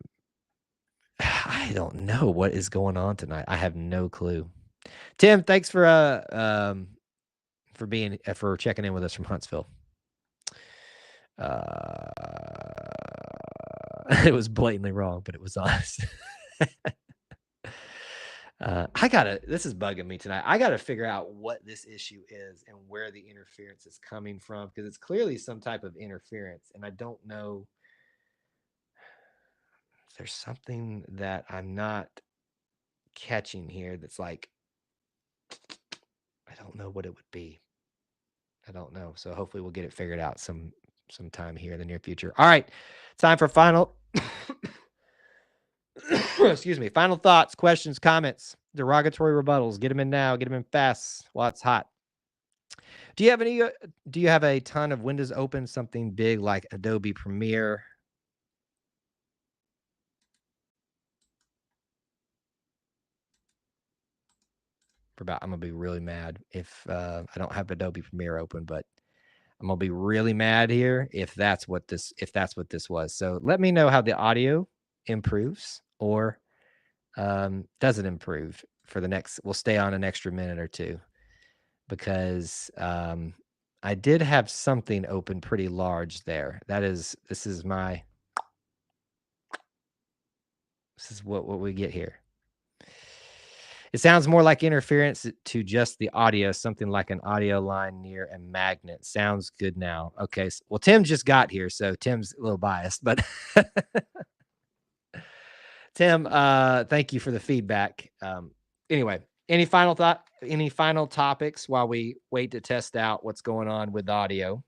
don't know what is going on tonight. I have no clue. Tim, thanks for checking in with us from Huntsville. It was blatantly wrong, but it was honest. This is bugging me tonight. I gotta figure out what this issue is and where the interference is coming from, because it's clearly some type of interference, and I don't know. There's something that I'm not catching here that's like, I don't know what it would be. I don't know. So hopefully we'll get it figured out sometime here in the near future. All right. Time for final. Excuse me. Final thoughts, questions, comments, derogatory rebuttals. Get them in now. Get them in fast while it's hot. Do you have a ton of windows open, something big like Adobe Premiere? I'm gonna be really mad if I don't have Adobe Premiere open, but I'm gonna be really mad here if that's what this was. So let me know how the audio improves or doesn't improve for the next. We'll stay on an extra minute or 2 because I did have something open pretty large there. This is what we get here. It sounds more like interference to just the audio, something like an audio line near a magnet. Sounds good now. Okay. Well, Tim just got here, so Tim's a little biased, but Tim, thank you for the feedback. Anyway, Any final thought? Any final topics while we wait to test out what's going on with audio?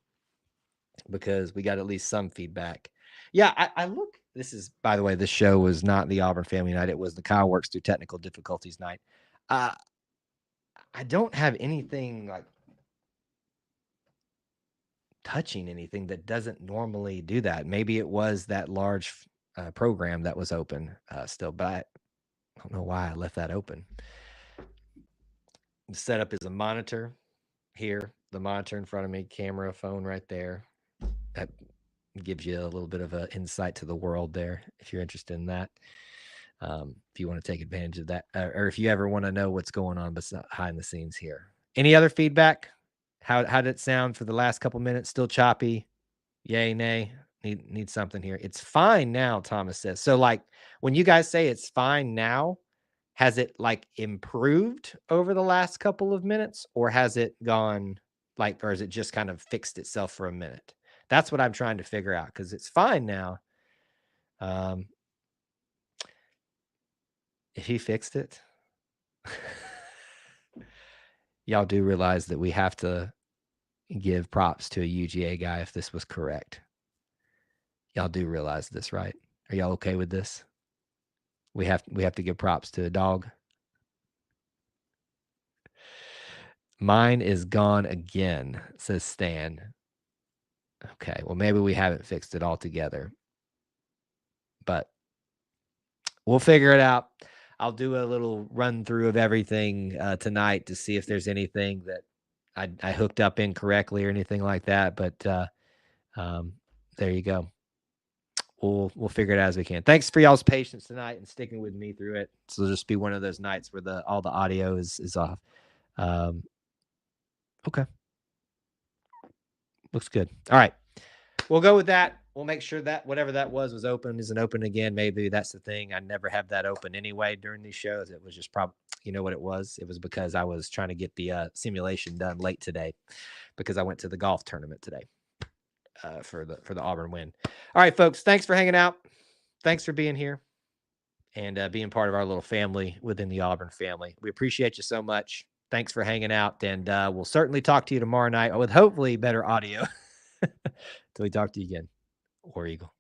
Because we got at least some feedback. Yeah, I look. This is, by the way, this show was not the Auburn Family Night. It was the Kyle Works Through Technical Difficulties night. I don't have anything like touching anything that doesn't normally do that. Maybe it was that large program that was open still, but I don't know why I left that open. The setup is a monitor here, the monitor in front of me, camera, phone right there. That gives you a little bit of an insight to the world there if you're interested in that. If you want to take advantage of that, or if you ever want to know what's going on behind the scenes here. Any other feedback? How did it sound for the last couple minutes? Still choppy? Yay, nay? Need something here. It's fine now, Thomas says. So like when you guys say it's fine now, has it like improved over the last couple of minutes, or has it gone like, or is it just kind of fixed itself for a minute? That's what I'm trying to figure out, because it's fine now. If he fixed it, y'all do realize that we have to give props to a UGA guy if this was correct. Y'all do realize this, right? Are y'all okay with this? We have to give props to a dog. Mine is gone again, says Stan. Okay, well, maybe we haven't fixed it altogether, but we'll figure it out. I'll do a little run through of everything tonight to see if there's anything that I hooked up incorrectly or anything like that. But there you go. We'll figure it out as we can. Thanks for y'all's patience tonight and sticking with me through it. So it'll just be one of those nights where all the audio is off. Okay. Looks good. All right. We'll go with that. We'll make sure that whatever that was open isn't open again. Maybe that's the thing. I never have that open anyway during these shows. It was just probably, you know what it was? It was because I was trying to get the simulation done late today because I went to the golf tournament today for the Auburn win. All right, folks. Thanks for hanging out. Thanks for being here and being part of our little family within the Auburn family. We appreciate you so much. Thanks for hanging out, and we'll certainly talk to you tomorrow night with hopefully better audio. Till we talk to you again. War Eagle.